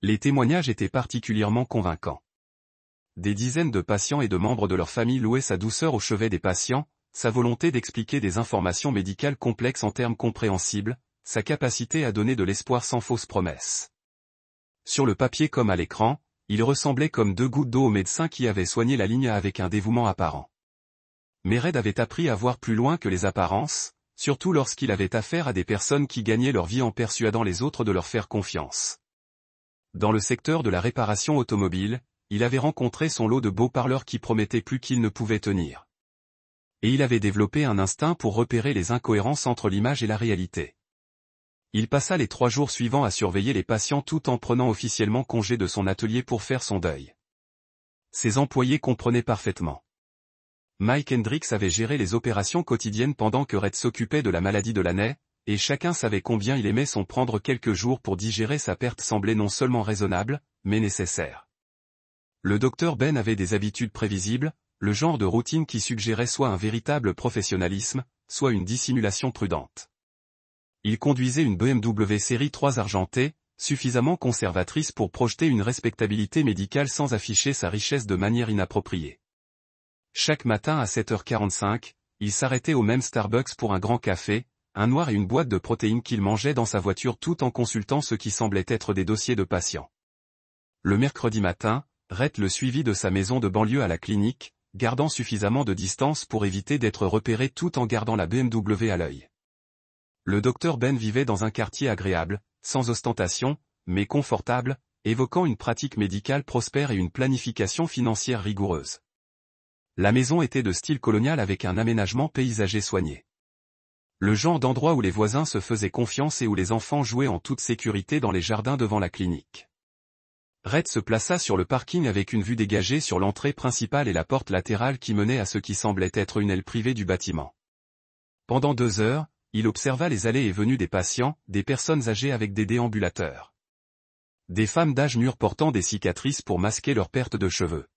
Speaker 1: Les témoignages étaient particulièrement convaincants. Des dizaines de patients et de membres de leur famille louaient sa douceur au chevet des patients, sa volonté d'expliquer des informations médicales complexes en termes compréhensibles, sa capacité à donner de l'espoir sans fausses promesses. Sur le papier comme à l'écran, il ressemblait comme 2 gouttes d'eau au médecin qui avait soigné la ligne avec un dévouement apparent. Mais Rhett avait appris à voir plus loin que les apparences, surtout lorsqu'il avait affaire à des personnes qui gagnaient leur vie en persuadant les autres de leur faire confiance. Dans le secteur de la réparation automobile, il avait rencontré son lot de beaux parleurs qui promettaient plus qu'ils ne pouvaient tenir. Et il avait développé un instinct pour repérer les incohérences entre l'image et la réalité. Il passa les 3 jours suivants à surveiller les patients tout en prenant officiellement congé de son atelier pour faire son deuil. Ses employés comprenaient parfaitement. Mike Hendricks avait géré les opérations quotidiennes pendant que Rhett s'occupait de la maladie de l'année, et chacun savait combien il aimait s'en prendre quelques jours pour digérer sa perte semblait non seulement raisonnable, mais nécessaire. Le Dr Ben avait des habitudes prévisibles, le genre de routine qui suggérait soit un véritable professionnalisme, soit une dissimulation prudente. Il conduisait une BMW série 3 argentée, suffisamment conservatrice pour projeter une respectabilité médicale sans afficher sa richesse de manière inappropriée. Chaque matin à 7h45, il s'arrêtait au même Starbucks pour un grand café, un noir et une boîte de protéines qu'il mangeait dans sa voiture tout en consultant ce qui semblait être des dossiers de patients. Le mercredi matin, Rhett le suivit de sa maison de banlieue à la clinique, gardant suffisamment de distance pour éviter d'être repéré tout en gardant la BMW à l'œil. Le Dr Ben vivait dans un quartier agréable, sans ostentation, mais confortable, évoquant une pratique médicale prospère et une planification financière rigoureuse. La maison était de style colonial avec un aménagement paysager soigné. Le genre d'endroit où les voisins se faisaient confiance et où les enfants jouaient en toute sécurité dans les jardins devant la clinique. Rhett se plaça sur le parking avec une vue dégagée sur l'entrée principale et la porte latérale qui menait à ce qui semblait être une aile privée du bâtiment. Pendant 2 heures, il observa les allées et venues des patients, des personnes âgées avec des déambulateurs. Des femmes d'âge mûr portant des cicatrices pour masquer leur perte de cheveux.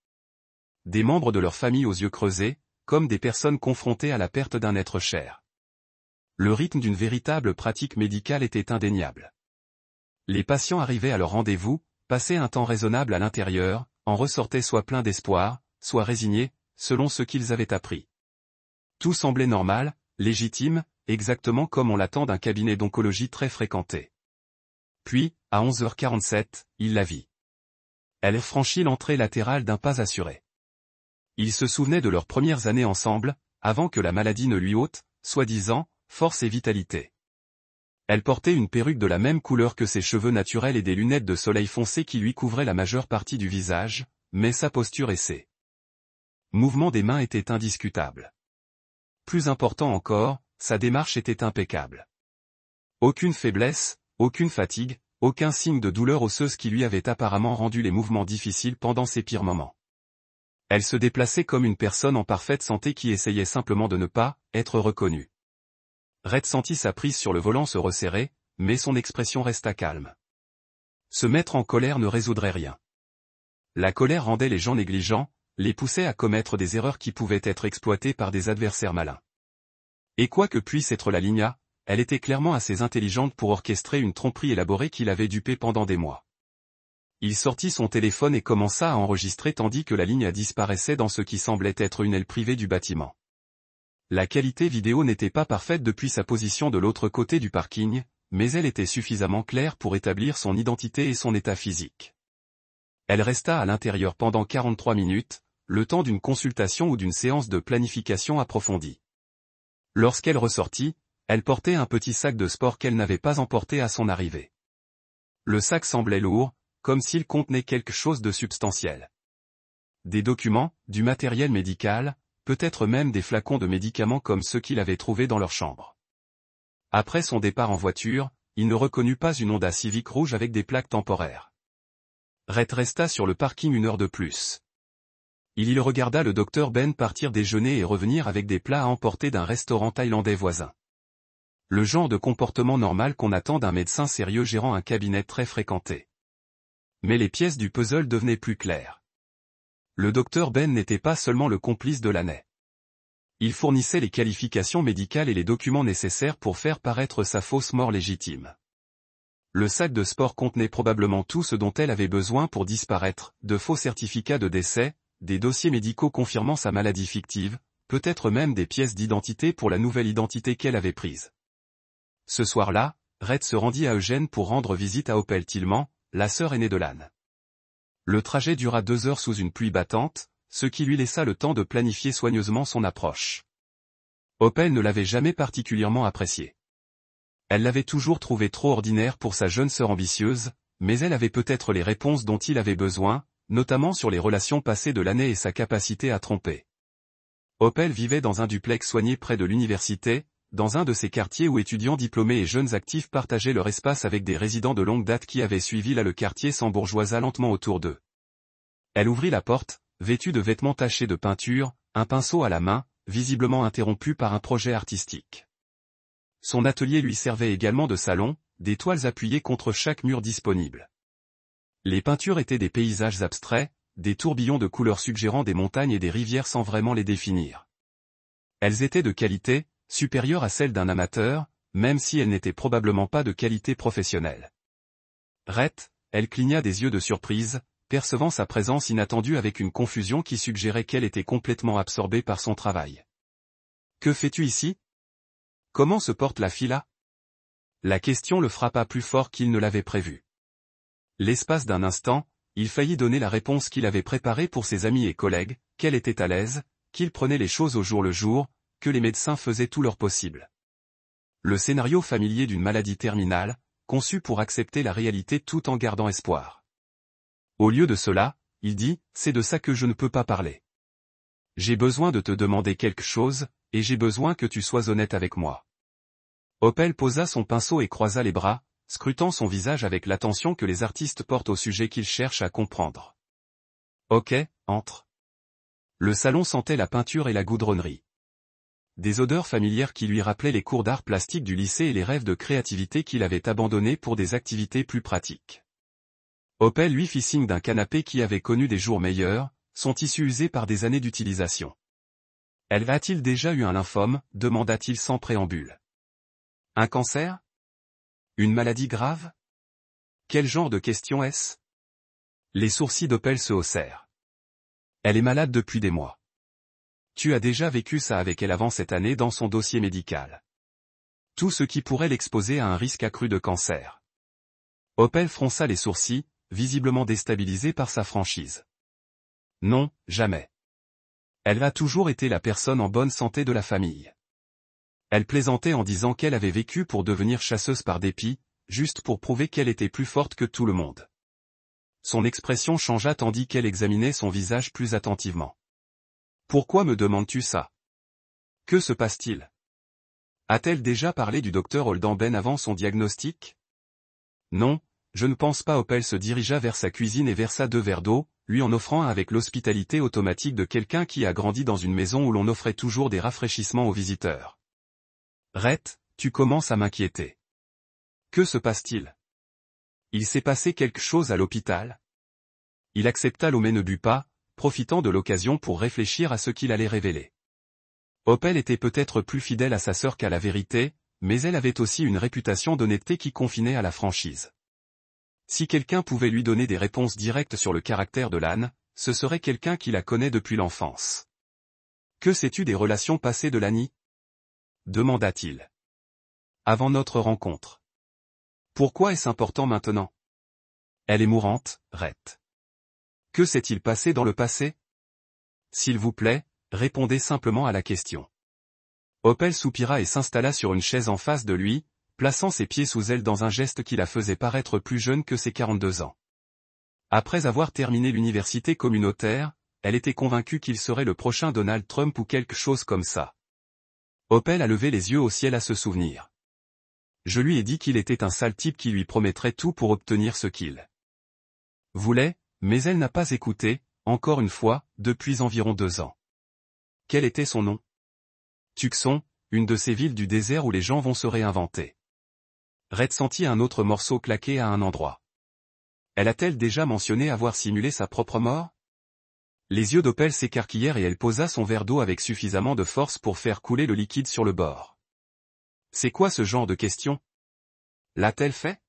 Speaker 1: Des membres de leur famille aux yeux creusés, comme des personnes confrontées à la perte d'un être cher. Le rythme d'une véritable pratique médicale était indéniable. Les patients arrivaient à leur rendez-vous, passaient un temps raisonnable à l'intérieur, en ressortaient soit pleins d'espoir, soit résignés, selon ce qu'ils avaient appris. Tout semblait normal, légitime, exactement comme on l'attend d'un cabinet d'oncologie très fréquenté. Puis, à 11h47, il la vit. Elle franchit l'entrée latérale d'un pas assuré. Il se souvenait de leurs premières années ensemble, avant que la maladie ne lui ôte, soi-disant, force et vitalité. Elle portait une perruque de la même couleur que ses cheveux naturels et des lunettes de soleil foncé qui lui couvraient la majeure partie du visage, mais sa posture et ses mouvements des mains étaient indiscutables. Plus important encore, sa démarche était impeccable. Aucune faiblesse, aucune fatigue, aucun signe de douleur osseuse qui lui avait apparemment rendu les mouvements difficiles pendant ses pires moments. Elle se déplaçait comme une personne en parfaite santé qui essayait simplement de ne pas être reconnue. Red sentit sa prise sur le volant se resserrer, mais son expression resta calme. Se mettre en colère ne résoudrait rien. La colère rendait les gens négligents, les poussait à commettre des erreurs qui pouvaient être exploitées par des adversaires malins. Et quoi que puisse être la Ligna, elle était clairement assez intelligente pour orchestrer une tromperie élaborée qui l'avait dupée pendant des mois. Il sortit son téléphone et commença à enregistrer tandis que la ligne disparaissait dans ce qui semblait être une aile privée du bâtiment. La qualité vidéo n'était pas parfaite depuis sa position de l'autre côté du parking, mais elle était suffisamment claire pour établir son identité et son état physique. Elle resta à l'intérieur pendant 43 minutes, le temps d'une consultation ou d'une séance de planification approfondie. Lorsqu'elle ressortit, elle portait un petit sac de sport qu'elle n'avait pas emporté à son arrivée. Le sac semblait lourd, comme s'il contenait quelque chose de substantiel. Des documents, du matériel médical, peut-être même des flacons de médicaments comme ceux qu'il avait trouvés dans leur chambre. Après son départ en voiture, il ne reconnut pas une Honda Civic rouge avec des plaques temporaires. Rhett resta sur le parking 1 heure de plus. Il y regarda le docteur Ben partir déjeuner et revenir avec des plats à emporter d'un restaurant thaïlandais voisin. Le genre de comportement normal qu'on attend d'un médecin sérieux gérant un cabinet très fréquenté. Mais les pièces du puzzle devenaient plus claires. Le docteur Ben n'était pas seulement le complice de l'année. Il fournissait les qualifications médicales et les documents nécessaires pour faire paraître sa fausse mort légitime. Le sac de sport contenait probablement tout ce dont elle avait besoin pour disparaître, de faux certificats de décès, des dossiers médicaux confirmant sa maladie fictive, peut-être même des pièces d'identité pour la nouvelle identité qu'elle avait prise. Ce soir-là, Red se rendit à Eugène pour rendre visite à Opel Tillman, la sœur aînée de l'âne. Le trajet dura 2 heures sous une pluie battante, ce qui lui laissa le temps de planifier soigneusement son approche. Opel ne l'avait jamais particulièrement apprécié. Elle l'avait toujours trouvé trop ordinaire pour sa jeune sœur ambitieuse, mais elle avait peut-être les réponses dont il avait besoin, notamment sur les relations passées de l'année et sa capacité à tromper. Opel vivait dans un duplex soigné près de l'université, dans un de ces quartiers où étudiants diplômés et jeunes actifs partageaient leur espace avec des résidents de longue date qui avaient suivi là le quartier s'embourgeoisa lentement autour d'eux. Elle ouvrit la porte, vêtue de vêtements tachés de peinture, un pinceau à la main, visiblement interrompu par un projet artistique. Son atelier lui servait également de salon, des toiles appuyées contre chaque mur disponible. Les peintures étaient des paysages abstraits, des tourbillons de couleurs suggérant des montagnes et des rivières sans vraiment les définir. Elles étaient de qualité, supérieure à celle d'un amateur, même si elle n'était probablement pas de qualité professionnelle. Rhett, elle cligna des yeux de surprise, percevant sa présence inattendue avec une confusion qui suggérait qu'elle était complètement absorbée par son travail. « Que fais-tu ici ? Comment se porte la fille là ?» La question le frappa plus fort qu'il ne l'avait prévu. L'espace d'un instant, il faillit donner la réponse qu'il avait préparée pour ses amis et collègues, qu'elle était à l'aise, qu'il prenait les choses au jour le jour, que les médecins faisaient tout leur possible. Le scénario familier d'une maladie terminale, conçu pour accepter la réalité tout en gardant espoir. Au lieu de cela, il dit, c'est de ça que je ne peux pas parler. J'ai besoin de te demander quelque chose, et j'ai besoin que tu sois honnête avec moi. Opel posa son pinceau et croisa les bras, scrutant son visage avec l'attention que les artistes portent au sujet qu'ils cherchent à comprendre. Ok, entre. Le salon sentait la peinture et la goudronnerie. Des odeurs familières qui lui rappelaient les cours d'art plastique du lycée et les rêves de créativité qu'il avait abandonnés pour des activités plus pratiques. Opel lui fit signe d'un canapé qui avait connu des jours meilleurs, son tissu usé par des années d'utilisation. Elle a-t-il déjà eu un lymphome, demanda-t-il sans préambule. Un cancer ? Une maladie grave ? Quel genre de question est-ce ? Les sourcils d'Opel se haussèrent. Elle est malade depuis des mois. Tu as déjà vécu ça avec elle avant cette année dans son dossier médical. Tout ce qui pourrait l'exposer à un risque accru de cancer. Opel fronça les sourcils, visiblement déstabilisé par sa franchise. Non, jamais. Elle a toujours été la personne en bonne santé de la famille. Elle plaisantait en disant qu'elle avait vécu pour devenir chasseuse par dépit, juste pour prouver qu'elle était plus forte que tout le monde. Son expression changea tandis qu'elle examinait son visage plus attentivement. « Pourquoi me demandes-tu ça? Que se passe-t-il? A-t-elle déjà parlé du docteur Oldenben avant son diagnostic? » Non, je ne pense pas. Opel se dirigea vers sa cuisine et versa 2 verres d'eau, lui en offrant un avec l'hospitalité automatique de quelqu'un qui a grandi dans une maison où l'on offrait toujours des rafraîchissements aux visiteurs. « Rhett, tu commences à m'inquiéter. Que se passe-t-il? Il s'est passé quelque chose à l'hôpital? » Il accepta l'eau mais ne but pas, profitant de l'occasion pour réfléchir à ce qu'il allait révéler. Opel était peut-être plus fidèle à sa sœur qu'à la vérité, mais elle avait aussi une réputation d'honnêteté qui confinait à la franchise. Si quelqu'un pouvait lui donner des réponses directes sur le caractère de Lane, ce serait quelqu'un qui la connaît depuis l'enfance. « Que sais-tu des relations passées de Lani? » demanda-t-il. « Avant notre rencontre. Pourquoi est-ce important maintenant? Elle est mourante, Rhett. Que s'est-il passé dans le passé? S'il vous plaît, répondez simplement à la question. » Opel soupira et s'installa sur une chaise en face de lui, plaçant ses pieds sous elle dans un geste qui la faisait paraître plus jeune que ses 42 ans. Après avoir terminé l'université communautaire, elle était convaincue qu'il serait le prochain Donald Trump ou quelque chose comme ça. Opel a levé les yeux au ciel à se souvenir. Je lui ai dit qu'il était un sale type qui lui promettrait tout pour obtenir ce qu'il voulait, mais elle n'a pas écouté, encore une fois, depuis environ 2 ans. Quel était son nom? Tucson, une de ces villes du désert où les gens vont se réinventer. Rhett sentit un autre morceau claquer à un endroit. Elle a-t-elle déjà mentionné avoir simulé sa propre mort? Les yeux d'Opel s'écarquillèrent et elle posa son verre d'eau avec suffisamment de force pour faire couler le liquide sur le bord. C'est quoi ce genre de question? L'a-t-elle fait?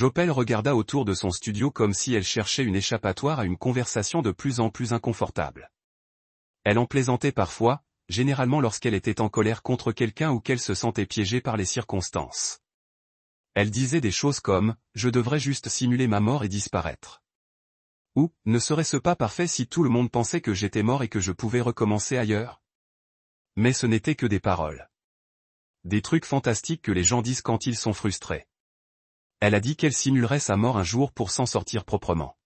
Speaker 1: Opel regarda autour de son studio comme si elle cherchait une échappatoire à une conversation de plus en plus inconfortable. Elle en plaisantait parfois, généralement lorsqu'elle était en colère contre quelqu'un ou qu'elle se sentait piégée par les circonstances. Elle disait des choses comme « Je devrais juste simuler ma mort et disparaître ». Ou « Ne serait-ce pas parfait si tout le monde pensait que j'étais mort et que je pouvais recommencer ailleurs ?» Mais ce n'était que des paroles. Des trucs fantastiques que les gens disent quand ils sont frustrés. Elle a dit qu'elle simulerait sa mort un jour pour s'en sortir proprement.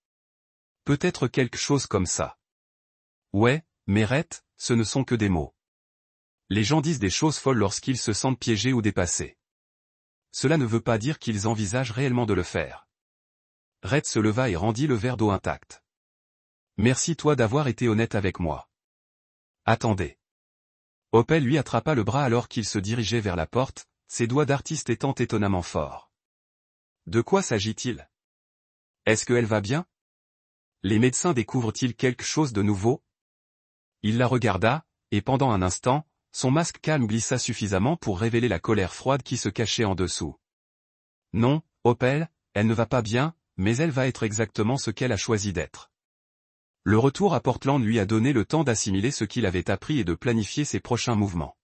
Speaker 1: Peut-être quelque chose comme ça. Ouais, mais Rhett, ce ne sont que des mots. Les gens disent des choses folles lorsqu'ils se sentent piégés ou dépassés. Cela ne veut pas dire qu'ils envisagent réellement de le faire. Rhett se leva et rendit le verre d'eau intact. Merci toi d'avoir été honnête avec moi. Attendez. Opel lui attrapa le bras alors qu'il se dirigeait vers la porte, ses doigts d'artiste étant étonnamment forts. De quoi s'agit-il? Est-ce qu'elle va bien? Les médecins découvrent-ils quelque chose de nouveau? Il la regarda, et pendant un instant, son masque calme glissa suffisamment pour révéler la colère froide qui se cachait en dessous. Non, Opel, elle ne va pas bien, mais elle va être exactement ce qu'elle a choisi d'être. Le retour à Portland lui a donné le temps d'assimiler ce qu'il avait appris et de planifier ses prochains mouvements.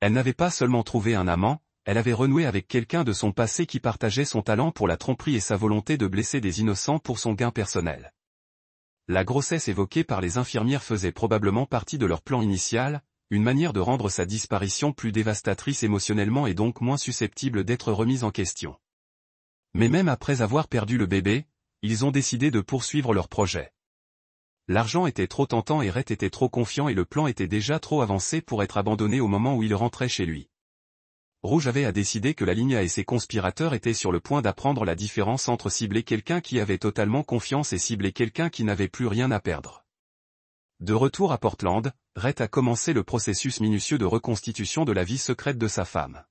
Speaker 1: Elle n'avait pas seulement trouvé un amant, elle avait renoué avec quelqu'un de son passé qui partageait son talent pour la tromperie et sa volonté de blesser des innocents pour son gain personnel. La grossesse évoquée par les infirmières faisait probablement partie de leur plan initial, une manière de rendre sa disparition plus dévastatrice émotionnellement et donc moins susceptible d'être remise en question. Mais même après avoir perdu le bébé, ils ont décidé de poursuivre leur projet. L'argent était trop tentant et Rhett était trop confiant et le plan était déjà trop avancé pour être abandonné au moment où il rentrait chez lui. Rouge avait décidé que la Ligne et ses conspirateurs étaient sur le point d'apprendre la différence entre cibler quelqu'un qui avait totalement confiance et cibler quelqu'un qui n'avait plus rien à perdre. De retour à Portland, Rhett a commencé le processus minutieux de reconstitution de la vie secrète de sa femme.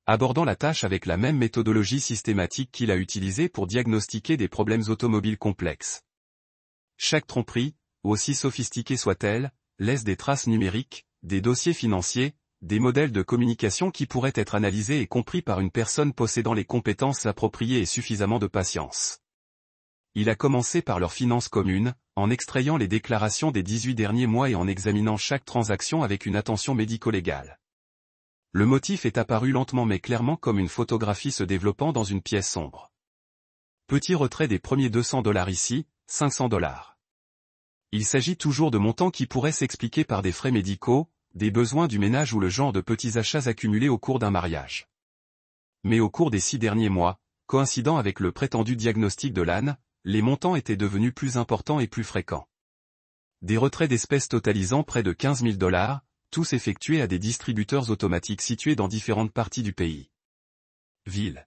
Speaker 1: Abordant la tâche avec la même méthodologie systématique qu'il a utilisée pour diagnostiquer des problèmes automobiles complexes. Chaque tromperie, aussi sophistiquée soit-elle, laisse des traces numériques, des dossiers financiers, des modèles de communication qui pourraient être analysés et compris par une personne possédant les compétences appropriées et suffisamment de patience. Il a commencé par leurs finances communes, en extrayant les déclarations des 18 derniers mois et en examinant chaque transaction avec une attention médico-légale. Le motif est apparu lentement mais clairement comme une photographie se développant dans une pièce sombre. Petit retrait des premiers $200 ici, $500. Il s'agit toujours de montants qui pourraient s'expliquer par des frais médicaux, des besoins du ménage ou le genre de petits achats accumulés au cours d'un mariage. Mais au cours des 6 derniers mois, coïncidant avec le prétendu diagnostic de l'âne, les montants étaient devenus plus importants et plus fréquents. Des retraits d'espèces totalisant près de 15 000 $, tous effectués à des distributeurs automatiques situés dans différentes parties du pays. Ville.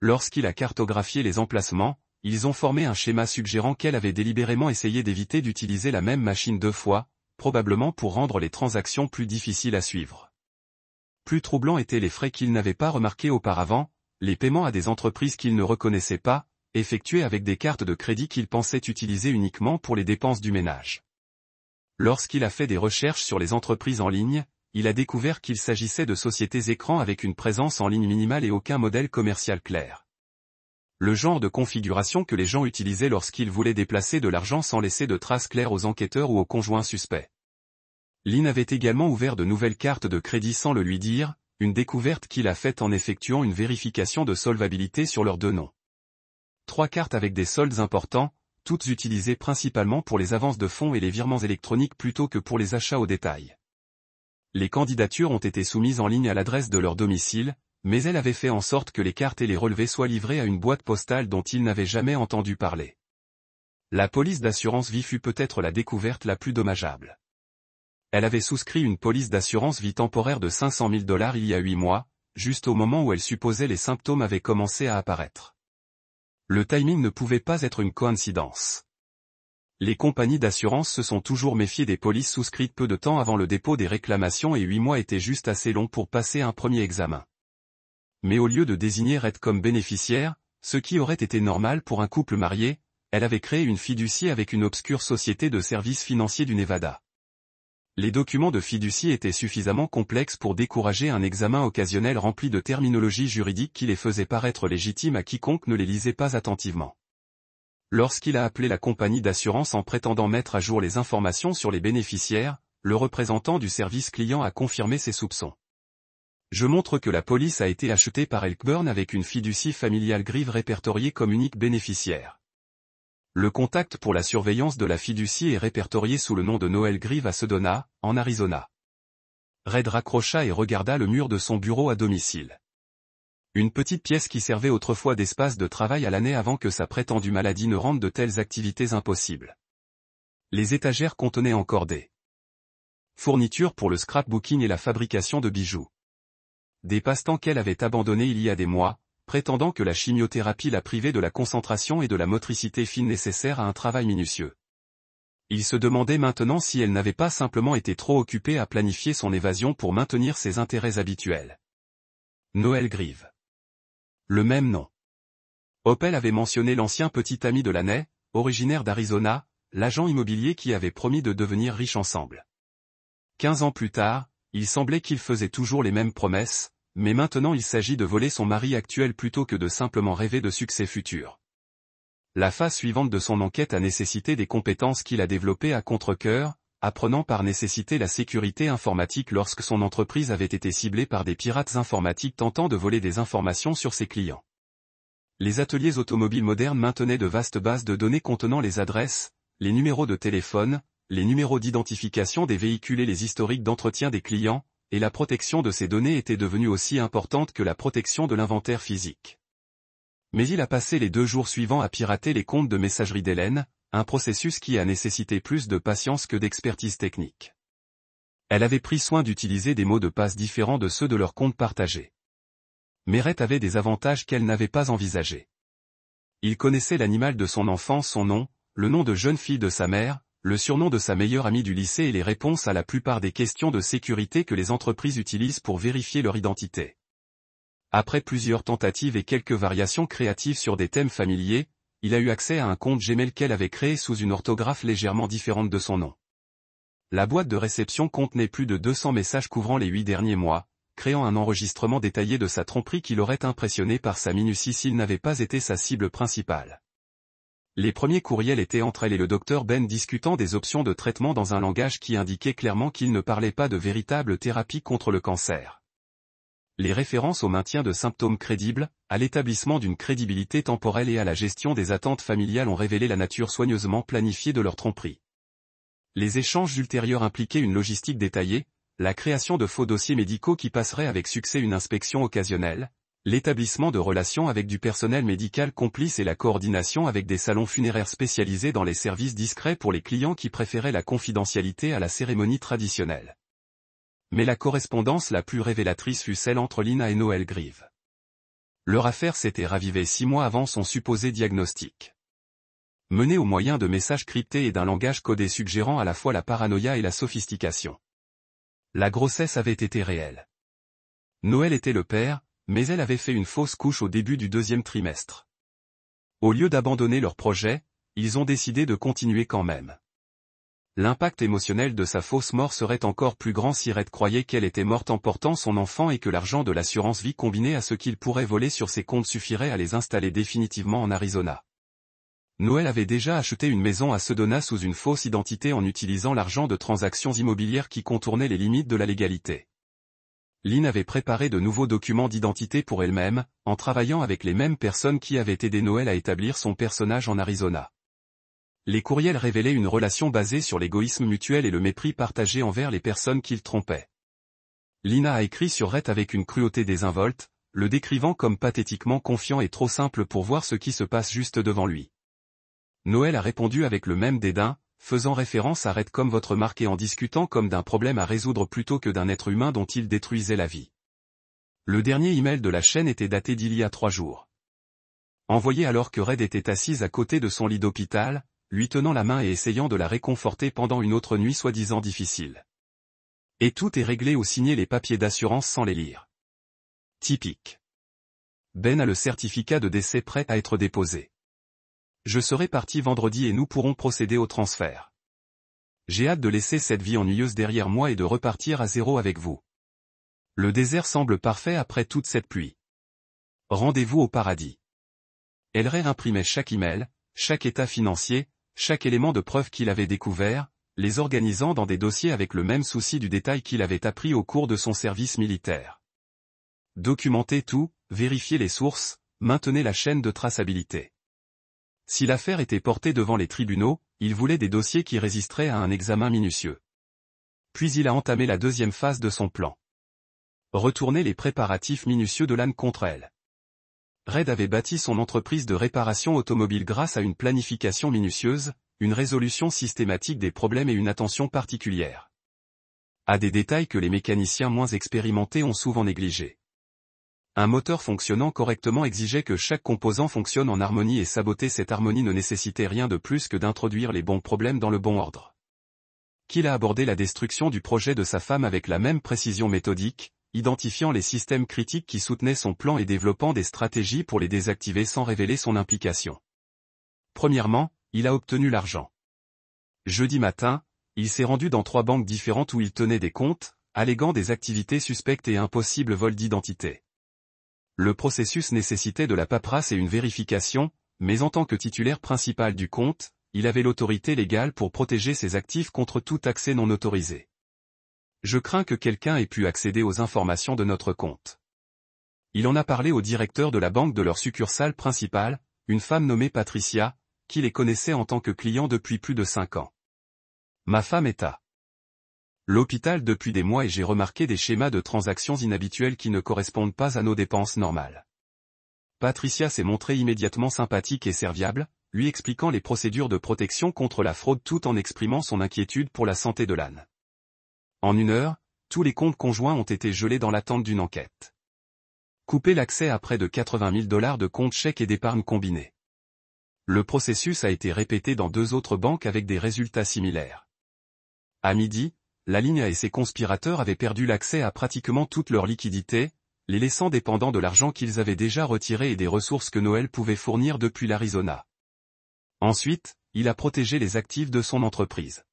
Speaker 1: Lorsqu'il a cartographié les emplacements, ils ont formé un schéma suggérant qu'elle avait délibérément essayé d'éviter d'utiliser la même machine 2 fois, probablement pour rendre les transactions plus difficiles à suivre. Plus troublants étaient les frais qu'il n'avait pas remarqués auparavant, les paiements à des entreprises qu'il ne reconnaissait pas, effectués avec des cartes de crédit qu'il pensait utiliser uniquement pour les dépenses du ménage. Lorsqu'il a fait des recherches sur les entreprises en ligne, il a découvert qu'il s'agissait de sociétés écrans avec une présence en ligne minimale et aucun modèle commercial clair. Le genre de configuration que les gens utilisaient lorsqu'ils voulaient déplacer de l'argent sans laisser de traces claires aux enquêteurs ou aux conjoints suspects. Lynn avait également ouvert de nouvelles cartes de crédit sans le lui dire, une découverte qu'il a faite en effectuant une vérification de solvabilité sur leurs 2 noms. 3 cartes avec des soldes importants, toutes utilisées principalement pour les avances de fonds et les virements électroniques plutôt que pour les achats au détail. Les candidatures ont été soumises en ligne à l'adresse de leur domicile, mais elle avait fait en sorte que les cartes et les relevés soient livrés à une boîte postale dont il n'avait jamais entendu parler. La police d'assurance vie fut peut-être la découverte la plus dommageable. Elle avait souscrit une police d'assurance vie temporaire de 500 000 $ il y a 8 mois, juste au moment où elle supposait les symptômes avaient commencé à apparaître. Le timing ne pouvait pas être une coïncidence. Les compagnies d'assurance se sont toujours méfiées des polices souscrites peu de temps avant le dépôt des réclamations et 8 mois étaient juste assez longs pour passer un premier examen. Mais au lieu de désigner Red comme bénéficiaire, ce qui aurait été normal pour un couple marié, elle avait créé une fiducie avec une obscure société de services financiers du Nevada. Les documents de fiducie étaient suffisamment complexes pour décourager un examen occasionnel rempli de terminologie juridique qui les faisait paraître légitimes à quiconque ne les lisait pas attentivement. Lorsqu'il a appelé la compagnie d'assurance en prétendant mettre à jour les informations sur les bénéficiaires, le représentant du service client a confirmé ses soupçons. Je montre que la police a été achetée par Elkburn avec une fiducie familiale Grieve répertoriée comme unique bénéficiaire. Le contact pour la surveillance de la fiducie est répertorié sous le nom de Noel Grieve à Sedona, en Arizona. Red raccrocha et regarda le mur de son bureau à domicile. Une petite pièce qui servait autrefois d'espace de travail à l'année avant que sa prétendue maladie ne rende de telles activités impossibles. Les étagères contenaient encore des fournitures pour le scrapbooking et la fabrication de bijoux. Des passe-temps qu'elle avait abandonnés il y a des mois, prétendant que la chimiothérapie la privait de la concentration et de la motricité fine nécessaires à un travail minutieux. Il se demandait maintenant si elle n'avait pas simplement été trop occupée à planifier son évasion pour maintenir ses intérêts habituels. Noel Grieve. Le même nom. Opel avait mentionné l'ancien petit ami de l'année, originaire d'Arizona, l'agent immobilier qui avait promis de devenir riche ensemble. 15 ans plus tard, il semblait qu'il faisait toujours les mêmes promesses, mais maintenant il s'agit de voler son mari actuel plutôt que de simplement rêver de succès futur. La phase suivante de son enquête a nécessité des compétences qu'il a développées à contre-cœur, apprenant par nécessité la sécurité informatique lorsque son entreprise avait été ciblée par des pirates informatiques tentant de voler des informations sur ses clients. Les ateliers automobiles modernes maintenaient de vastes bases de données contenant les adresses, les numéros de téléphone, les numéros d'identification des véhicules et les historiques d'entretien des clients, et la protection de ces données était devenue aussi importante que la protection de l'inventaire physique. Mais il a passé les 2 jours suivants à pirater les comptes de messagerie d'Hélène, un processus qui a nécessité plus de patience que d'expertise technique. Elle avait pris soin d'utiliser des mots de passe différents de ceux de leur compte partagé. Meret avait des avantages qu'elle n'avait pas envisagés. Il connaissait l'animal de son enfance, son nom, le nom de jeune fille de sa mère, le surnom de sa meilleure amie du lycée et les réponses à la plupart des questions de sécurité que les entreprises utilisent pour vérifier leur identité. Après plusieurs tentatives et quelques variations créatives sur des thèmes familiers, il a eu accès à un compte Gmail qu'elle avait créé sous une orthographe légèrement différente de son nom. La boîte de réception contenait plus de 200 messages couvrant les 8 derniers mois, créant un enregistrement détaillé de sa tromperie qui l'aurait impressionné par sa minutie s'il n'avait pas été sa cible principale. Les premiers courriels étaient entre elle et le docteur Ben discutant des options de traitement dans un langage qui indiquait clairement qu'il ne parlait pas de véritable thérapie contre le cancer. Les références au maintien de symptômes crédibles, à l'établissement d'une crédibilité temporelle et à la gestion des attentes familiales ont révélé la nature soigneusement planifiée de leur tromperie. Les échanges ultérieurs impliquaient une logistique détaillée, la création de faux dossiers médicaux qui passeraient avec succès une inspection occasionnelle, l'établissement de relations avec du personnel médical complice et la coordination avec des salons funéraires spécialisés dans les services discrets pour les clients qui préféraient la confidentialité à la cérémonie traditionnelle. Mais la correspondance la plus révélatrice fut celle entre Lina et Noël Grieve. Leur affaire s'était ravivée 6 mois avant son supposé diagnostic. Menée au moyen de messages cryptés et d'un langage codé suggérant à la fois la paranoïa et la sophistication. La grossesse avait été réelle. Noël était le père, mais elle avait fait une fausse couche au début du 2e trimestre. Au lieu d'abandonner leur projet, ils ont décidé de continuer quand même. L'impact émotionnel de sa fausse mort serait encore plus grand si Red croyait qu'elle était morte en portant son enfant et que l'argent de l'assurance vie combiné à ce qu'il pourrait voler sur ses comptes suffirait à les installer définitivement en Arizona. Noël avait déjà acheté une maison à Sedona sous une fausse identité en utilisant l'argent de transactions immobilières qui contournaient les limites de la légalité. Lynn avait préparé de nouveaux documents d'identité pour elle-même, en travaillant avec les mêmes personnes qui avaient aidé Noël à établir son personnage en Arizona. Les courriels révélaient une relation basée sur l'égoïsme mutuel et le mépris partagé envers les personnes qu'il trompait. Lina a écrit sur Rhett avec une cruauté désinvolte, le décrivant comme pathétiquement confiant et trop simple pour voir ce qui se passe juste devant lui. Noël a répondu avec le même dédain, faisant référence à Rhett comme votre marque et en discutant comme d'un problème à résoudre plutôt que d'un être humain dont il détruisait la vie. Le dernier email de la chaîne était daté d'il y a 3 jours. Envoyé alors que Red était assise à côté de son lit d'hôpital, lui tenant la main et essayant de la réconforter pendant une autre nuit soi-disant difficile. Et tout est réglé ou signer les papiers d'assurance sans les lire. Typique. Ben a le certificat de décès prêt à être déposé. Je serai parti vendredi et nous pourrons procéder au transfert. J'ai hâte de laisser cette vie ennuyeuse derrière moi et de repartir à zéro avec vous. Le désert semble parfait après toute cette pluie. Rendez-vous au paradis. Elray imprimait chaque email, chaque état financier, chaque élément de preuve qu'il avait découvert, les organisant dans des dossiers avec le même souci du détail qu'il avait appris au cours de son service militaire. Documentez tout, vérifiez les sources, maintenez la chaîne de traçabilité. Si l'affaire était portée devant les tribunaux, il voulait des dossiers qui résisteraient à un examen minutieux. Puis il a entamé la 2e phase de son plan. Retourner les préparatifs minutieux de l'âne contre elle. Red avait bâti son entreprise de réparation automobile grâce à une planification minutieuse, une résolution systématique des problèmes et une attention particulière à des détails que les mécaniciens moins expérimentés ont souvent négligés. Un moteur fonctionnant correctement exigeait que chaque composant fonctionne en harmonie et saboter cette harmonie ne nécessitait rien de plus que d'introduire les bons problèmes dans le bon ordre. Qu'il a abordé la destruction du projet de sa femme avec la même précision méthodique, identifiant les systèmes critiques qui soutenaient son plan et développant des stratégies pour les désactiver sans révéler son implication. Premièrement, il a obtenu l'argent. Jeudi matin, il s'est rendu dans 3 banques différentes où il tenait des comptes, alléguant des activités suspectes et un possible vol d'identité. Le processus nécessitait de la paperasse et une vérification, mais en tant que titulaire principal du compte, il avait l'autorité légale pour protéger ses actifs contre tout accès non autorisé. Je crains que quelqu'un ait pu accéder aux informations de notre compte. Il en a parlé au directeur de la banque de leur succursale principale, une femme nommée Patricia, qui les connaissait en tant que client depuis plus de 5 ans. Ma femme est à l'hôpital depuis des mois et j'ai remarqué des schémas de transactions inhabituels qui ne correspondent pas à nos dépenses normales. Patricia s'est montrée immédiatement sympathique et serviable, lui expliquant les procédures de protection contre la fraude tout en exprimant son inquiétude pour la santé de l'âne. En 1 heure, tous les comptes conjoints ont été gelés dans l'attente d'une enquête. Couper l'accès à près de 80 000 $ de comptes chèques et d'épargne combinés. Le processus a été répété dans 2 autres banques avec des résultats similaires. À midi, la ligne et ses conspirateurs avaient perdu l'accès à pratiquement toute leur liquidité, les laissant dépendants de l'argent qu'ils avaient déjà retiré et des ressources que Noël pouvait fournir depuis l'Arizona. Ensuite, il a protégé les actifs de son entreprise.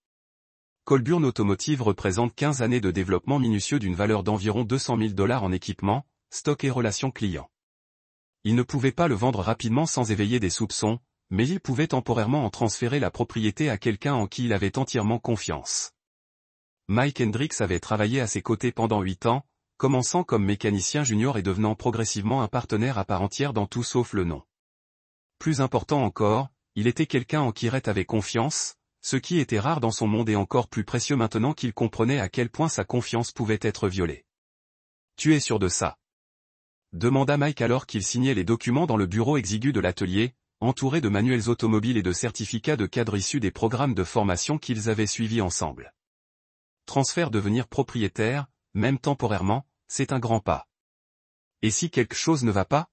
Speaker 1: Colburn Automotive représente 15 années de développement minutieux d'une valeur d'environ 200 000 $ en équipement, stock et relations clients. Il ne pouvait pas le vendre rapidement sans éveiller des soupçons, mais il pouvait temporairement en transférer la propriété à quelqu'un en qui il avait entièrement confiance. Mike Hendricks avait travaillé à ses côtés pendant 8 ans, commençant comme mécanicien junior et devenant progressivement un partenaire à part entière dans tout sauf le nom. Plus important encore, il était quelqu'un en qui Rhett avait confiance, ce qui était rare dans son monde et encore plus précieux maintenant qu'il comprenait à quel point sa confiance pouvait être violée. « Tu es sûr de ça ?» demanda Mike alors qu'il signait les documents dans le bureau exigu de l'atelier, entouré de manuels automobiles et de certificats de cadre issus des programmes de formation qu'ils avaient suivis ensemble. Transfert devenir propriétaire, même temporairement, c'est un grand pas. Et si quelque chose ne va pas?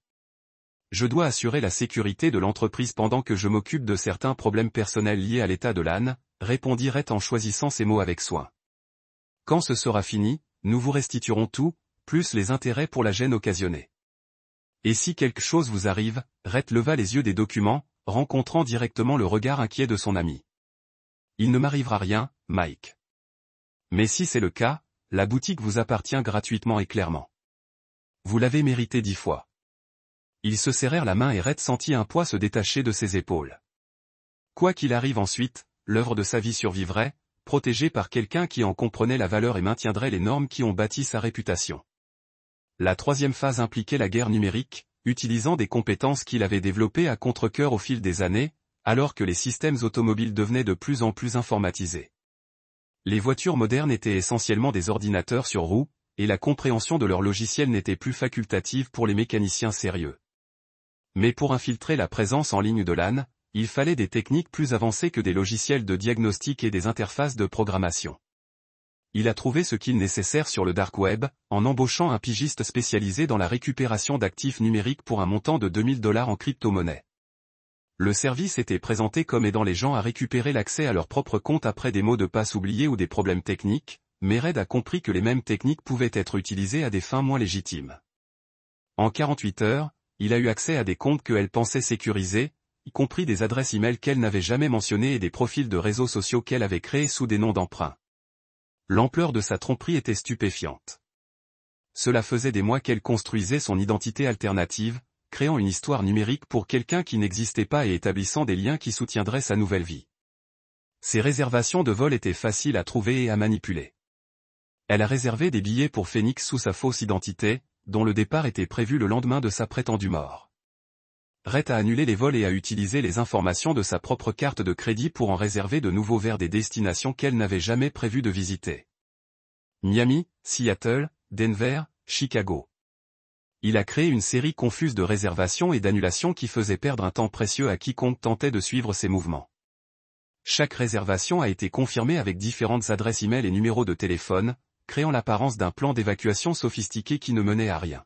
Speaker 1: Je dois assurer la sécurité de l'entreprise pendant que je m'occupe de certains problèmes personnels liés à l'état de l'âne, répondit Rhett en choisissant ses mots avec soin. Quand ce sera fini, nous vous restituerons tout, plus les intérêts pour la gêne occasionnée. Et si quelque chose vous arrive, Rhett leva les yeux des documents, rencontrant directement le regard inquiet de son ami. Il ne m'arrivera rien, Mike. Mais si c'est le cas, la boutique vous appartient gratuitement et clairement. Vous l'avez mérité 10 fois. Ils se serrèrent la main et Rhett sentit un poids se détacher de ses épaules. Quoi qu'il arrive ensuite, l'œuvre de sa vie survivrait, protégée par quelqu'un qui en comprenait la valeur et maintiendrait les normes qui ont bâti sa réputation. La troisième phase impliquait la guerre numérique, utilisant des compétences qu'il avait développées à contre-cœur au fil des années, alors que les systèmes automobiles devenaient de plus en plus informatisés. Les voitures modernes étaient essentiellement des ordinateurs sur roues, et la compréhension de leurs logiciels n'était plus facultative pour les mécaniciens sérieux. Mais pour infiltrer la présence en ligne de l'âne, il fallait des techniques plus avancées que des logiciels de diagnostic et des interfaces de programmation. Il a trouvé ce qu'il nécessaire sur le dark web, en embauchant un pigiste spécialisé dans la récupération d'actifs numériques pour un montant de $2000 en crypto-monnaie. Le service était présenté comme aidant les gens à récupérer l'accès à leur propre compte après des mots de passe oubliés ou des problèmes techniques, mais Red a compris que les mêmes techniques pouvaient être utilisées à des fins moins légitimes. En 48 heures, il a eu accès à des comptes qu'elle pensait sécurisés, y compris des adresses e-mail qu'elle n'avait jamais mentionnées et des profils de réseaux sociaux qu'elle avait créés sous des noms d'emprunt. L'ampleur de sa tromperie était stupéfiante. Cela faisait des mois qu'elle construisait son identité alternative, créant une histoire numérique pour quelqu'un qui n'existait pas et établissant des liens qui soutiendraient sa nouvelle vie. Ses réservations de vol étaient faciles à trouver et à manipuler. Elle a réservé des billets pour Phoenix sous sa fausse identité, dont le départ était prévu le lendemain de sa prétendue mort. Rhett a annulé les vols et a utilisé les informations de sa propre carte de crédit pour en réserver de nouveaux vers des destinations qu'elle n'avait jamais prévu de visiter. Miami, Seattle, Denver, Chicago. Il a créé une série confuse de réservations et d'annulations qui faisaient perdre un temps précieux à quiconque tentait de suivre ses mouvements. Chaque réservation a été confirmée avec différentes adresses e-mail et numéros de téléphone, créant l'apparence d'un plan d'évacuation sophistiqué qui ne menait à rien.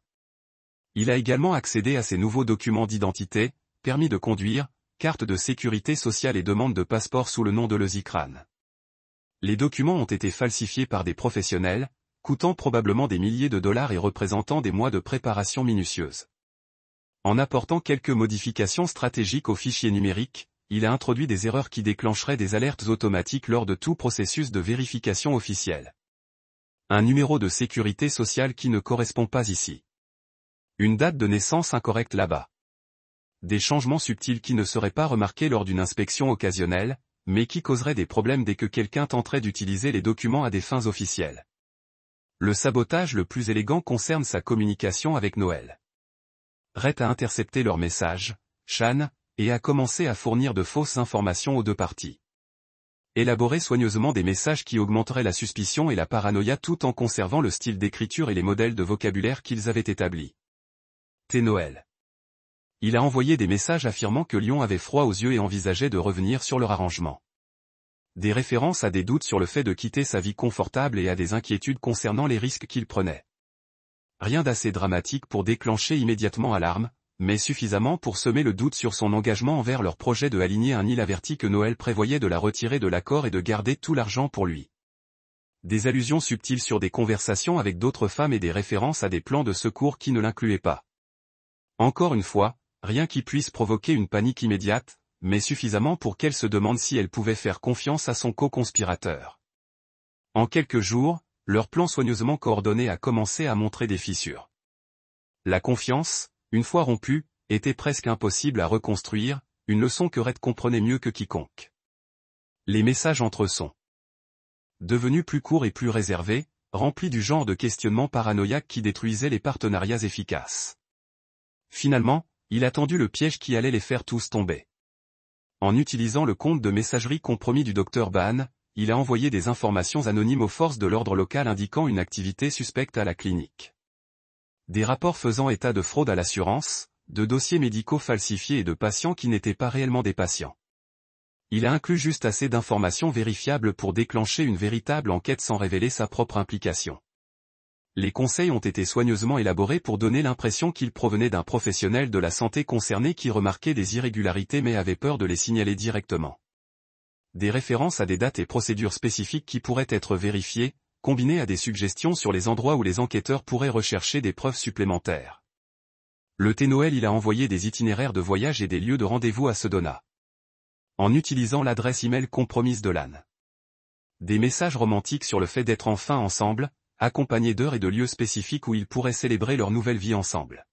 Speaker 1: Il a également accédé à ses nouveaux documents d'identité, permis de conduire, carte de sécurité sociale et demande de passeport sous le nom de Lezikran. Les documents ont été falsifiés par des professionnels, coûtant probablement des milliers de dollars et représentant des mois de préparation minutieuse. En apportant quelques modifications stratégiques au fichier numérique, il a introduit des erreurs qui déclencheraient des alertes automatiques lors de tout processus de vérification officielle. Un numéro de sécurité sociale qui ne correspond pas ici. Une date de naissance incorrecte là-bas. Des changements subtils qui ne seraient pas remarqués lors d'une inspection occasionnelle, mais qui causeraient des problèmes dès que quelqu'un tenterait d'utiliser les documents à des fins officielles. Le sabotage le plus élégant concerne sa communication avec Noël. Rhett a intercepté leur message, Shan, et a commencé à fournir de fausses informations aux deux parties. Élaborer soigneusement des messages qui augmenteraient la suspicion et la paranoïa tout en conservant le style d'écriture et les modèles de vocabulaire qu'ils avaient établis. T. Noël. Il a envoyé des messages affirmant que Lyon avait froid aux yeux et envisageait de revenir sur leur arrangement. Des références à des doutes sur le fait de quitter sa vie confortable et à des inquiétudes concernant les risques qu'il prenait. Rien d'assez dramatique pour déclencher immédiatement alarme, mais suffisamment pour semer le doute sur son engagement envers leur projet de aligner un île averti que Noël prévoyait de la retirer de l'accord et de garder tout l'argent pour lui. Des allusions subtiles sur des conversations avec d'autres femmes et des références à des plans de secours qui ne l'incluaient pas. Encore une fois, rien qui puisse provoquer une panique immédiate, mais suffisamment pour qu'elle se demande si elle pouvait faire confiance à son co-conspirateur. En quelques jours, leur plan soigneusement coordonné a commencé à montrer des fissures. La confiance, une fois rompue, était presque impossible à reconstruire, une leçon que Rhett comprenait mieux que quiconque. Les messages entre eux sont devenus plus courts et plus réservés, remplis du genre de questionnements paranoïaques qui détruisaient les partenariats efficaces. Finalement, il a tendu le piège qui allait les faire tous tomber. En utilisant le compte de messagerie compromis du Dr Ban, il a envoyé des informations anonymes aux forces de l'ordre local indiquant une activité suspecte à la clinique. Des rapports faisant état de fraude à l'assurance, de dossiers médicaux falsifiés et de patients qui n'étaient pas réellement des patients. Il a inclus juste assez d'informations vérifiables pour déclencher une véritable enquête sans révéler sa propre implication. Les conseils ont été soigneusement élaborés pour donner l'impression qu'ils provenaient d'un professionnel de la santé concerné qui remarquait des irrégularités mais avait peur de les signaler directement. Des références à des dates et procédures spécifiques qui pourraient être vérifiées, combinées à des suggestions sur les endroits où les enquêteurs pourraient rechercher des preuves supplémentaires. Le T-Noël il a envoyé des itinéraires de voyage et des lieux de rendez-vous à Sedona. En utilisant l'adresse email compromise de l'âne. Des messages romantiques sur le fait d'être enfin ensemble, accompagnés d'heures et de lieux spécifiques où ils pourraient célébrer leur nouvelle vie ensemble.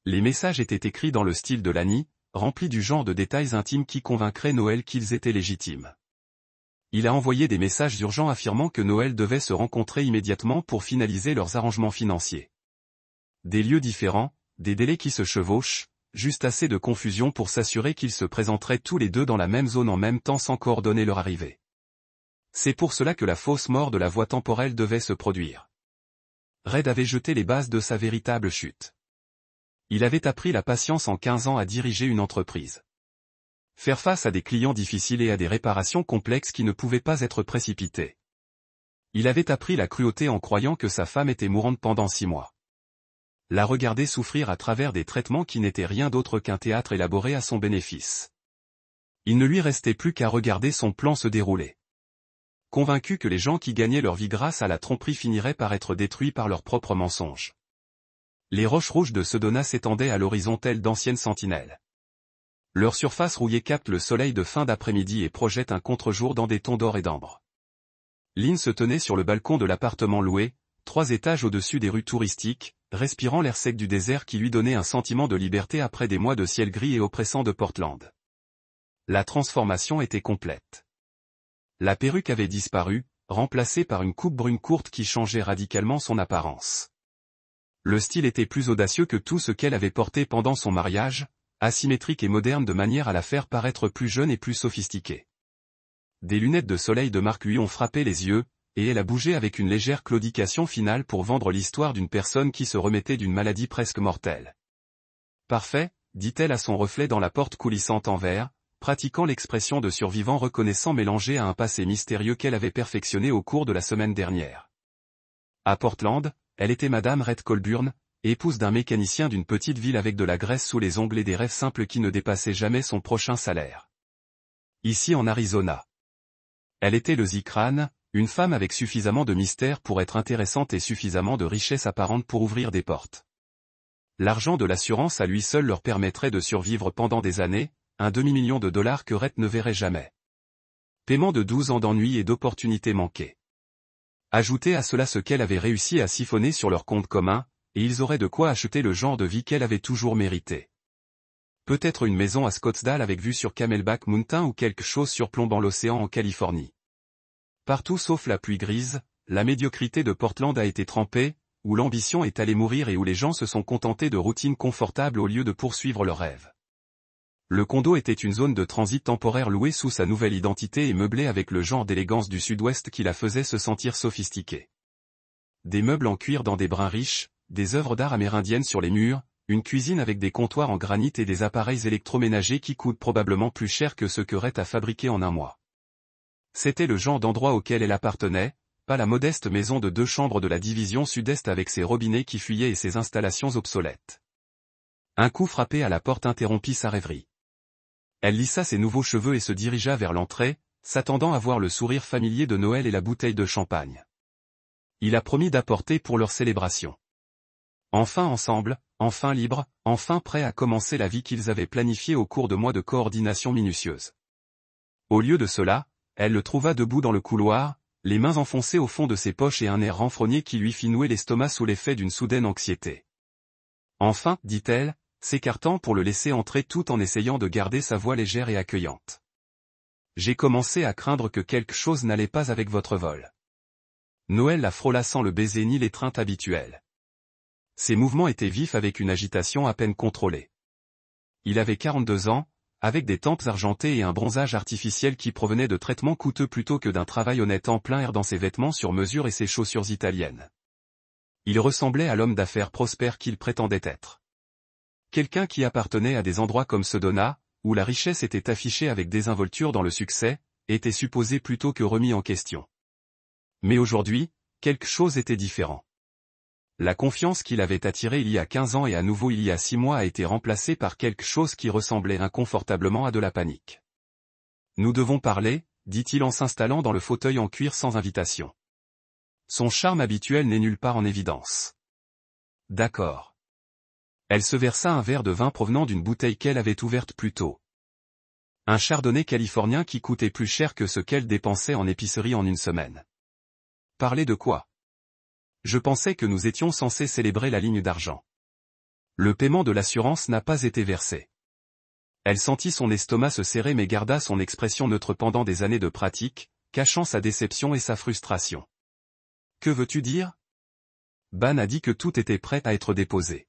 Speaker 1: Les messages étaient écrits dans le style de Lani, remplis du genre de détails intimes qui convaincraient Noël qu'ils étaient légitimes. Il a envoyé des messages urgents affirmant que Noël devait se rencontrer immédiatement pour finaliser leurs arrangements financiers. Des lieux différents, des délais qui se chevauchent, juste assez de confusion pour s'assurer qu'ils se présenteraient tous les deux dans la même zone en même temps sans coordonner leur arrivée. C'est pour cela que la fausse mort de la voie temporelle devait se produire. Red avait jeté les bases de sa véritable chute. Il avait appris la patience en 15 ans à diriger une entreprise. Faire face à des clients difficiles et à des réparations complexes qui ne pouvaient pas être précipitées. Il avait appris la cruauté en croyant que sa femme était mourante pendant 6 mois. La regarder souffrir à travers des traitements qui n'étaient rien d'autre qu'un théâtre élaboré à son bénéfice. Il ne lui restait plus qu'à regarder son plan se dérouler. Convaincu que les gens qui gagnaient leur vie grâce à la tromperie finiraient par être détruits par leurs propres mensonges. Les roches rouges de Sedona s'étendaient à l'horizon telles d'anciennes sentinelles. Leur surface rouillée capte le soleil de fin d'après-midi et projette un contre-jour dans des tons d'or et d'ambre. Lynn se tenait sur le balcon de l'appartement loué, 3 étages au-dessus des rues touristiques, respirant l'air sec du désert qui lui donnait un sentiment de liberté après des mois de ciel gris et oppressant de Portland. La transformation était complète. La perruque avait disparu, remplacée par une coupe brune courte qui changeait radicalement son apparence. Le style était plus audacieux que tout ce qu'elle avait porté pendant son mariage, asymétrique et moderne de manière à la faire paraître plus jeune et plus sophistiquée. Des lunettes de soleil de marque lui ont frappé les yeux, et elle a bougé avec une légère claudication finale pour vendre l'histoire d'une personne qui se remettait d'une maladie presque mortelle. Parfait, dit-elle à son reflet dans la porte coulissante en verre, pratiquant l'expression de survivant reconnaissant mélangée à un passé mystérieux qu'elle avait perfectionné au cours de la semaine dernière. À Portland, elle était Madame Red Colburn, épouse d'un mécanicien d'une petite ville avec de la graisse sous les ongles et des rêves simples qui ne dépassaient jamais son prochain salaire. Ici en Arizona. Elle était le Zikran, une femme avec suffisamment de mystère pour être intéressante et suffisamment de richesse apparente pour ouvrir des portes. L'argent de l'assurance à lui seul leur permettrait de survivre pendant des années, un demi-million de dollars que Rhett ne verrait jamais. Paiement de 12 ans d'ennui et d'opportunités manquées. Ajoutez à cela ce qu'elle avait réussi à siphonner sur leur compte commun, et ils auraient de quoi acheter le genre de vie qu'elle avait toujours mérité. Peut-être une maison à Scottsdale avec vue sur Camelback Mountain ou quelque chose surplombant l'océan en Californie. Partout sauf la pluie grise, la médiocrité de Portland a été trempée, où l'ambition est allée mourir et où les gens se sont contentés de routines confortables au lieu de poursuivre leurs rêves. Le condo était une zone de transit temporaire louée sous sa nouvelle identité et meublée avec le genre d'élégance du sud-ouest qui la faisait se sentir sophistiquée. Des meubles en cuir dans des brins riches, des œuvres d'art amérindiennes sur les murs, une cuisine avec des comptoirs en granit et des appareils électroménagers qui coûtent probablement plus cher que ce que Rhett a fabriqué en un mois. C'était le genre d'endroit auquel elle appartenait, pas la modeste maison de 2 chambres de la division sud-est avec ses robinets qui fuyaient et ses installations obsolètes. Un coup frappé à la porte interrompit sa rêverie. Elle lissa ses nouveaux cheveux et se dirigea vers l'entrée, s'attendant à voir le sourire familier de Noël et la bouteille de champagne. Il a promis d'apporter pour leur célébration. Enfin ensemble, enfin libres, enfin prêts à commencer la vie qu'ils avaient planifiée au cours de mois de coordination minutieuse. Au lieu de cela, elle le trouva debout dans le couloir, les mains enfoncées au fond de ses poches et un air renfrogné qui lui fit nouer l'estomac sous l'effet d'une soudaine anxiété. Enfin, dit-elle, s'écartant pour le laisser entrer tout en essayant de garder sa voix légère et accueillante. J'ai commencé à craindre que quelque chose n'allait pas avec votre vol. Noël la frôla sans le baiser ni l'étreinte habituelle. Ses mouvements étaient vifs avec une agitation à peine contrôlée. Il avait 42 ans, avec des tempes argentées et un bronzage artificiel qui provenait de traitements coûteux plutôt que d'un travail honnête en plein air dans ses vêtements sur mesure et ses chaussures italiennes. Il ressemblait à l'homme d'affaires prospère qu'il prétendait être. Quelqu'un qui appartenait à des endroits comme Sedona, où la richesse était affichée avec désinvolture dans le succès, était supposé plutôt que remis en question. Mais aujourd'hui, quelque chose était différent. La confiance qu'il avait attirée il y a 15 ans et à nouveau il y a 6 mois a été remplacée par quelque chose qui ressemblait inconfortablement à de la panique. Nous devons parler, dit-il en s'installant dans le fauteuil en cuir sans invitation. Son charme habituel n'est nulle part en évidence. D'accord. Elle se versa un verre de vin provenant d'une bouteille qu'elle avait ouverte plus tôt. Un chardonnay californien qui coûtait plus cher que ce qu'elle dépensait en épicerie en une semaine. Parler de quoi? Je pensais que nous étions censés célébrer la ligne d'argent. Le paiement de l'assurance n'a pas été versé. Elle sentit son estomac se serrer mais garda son expression neutre pendant des années de pratique, cachant sa déception et sa frustration. Que veux-tu dire? Ban a dit que tout était prêt à être déposé.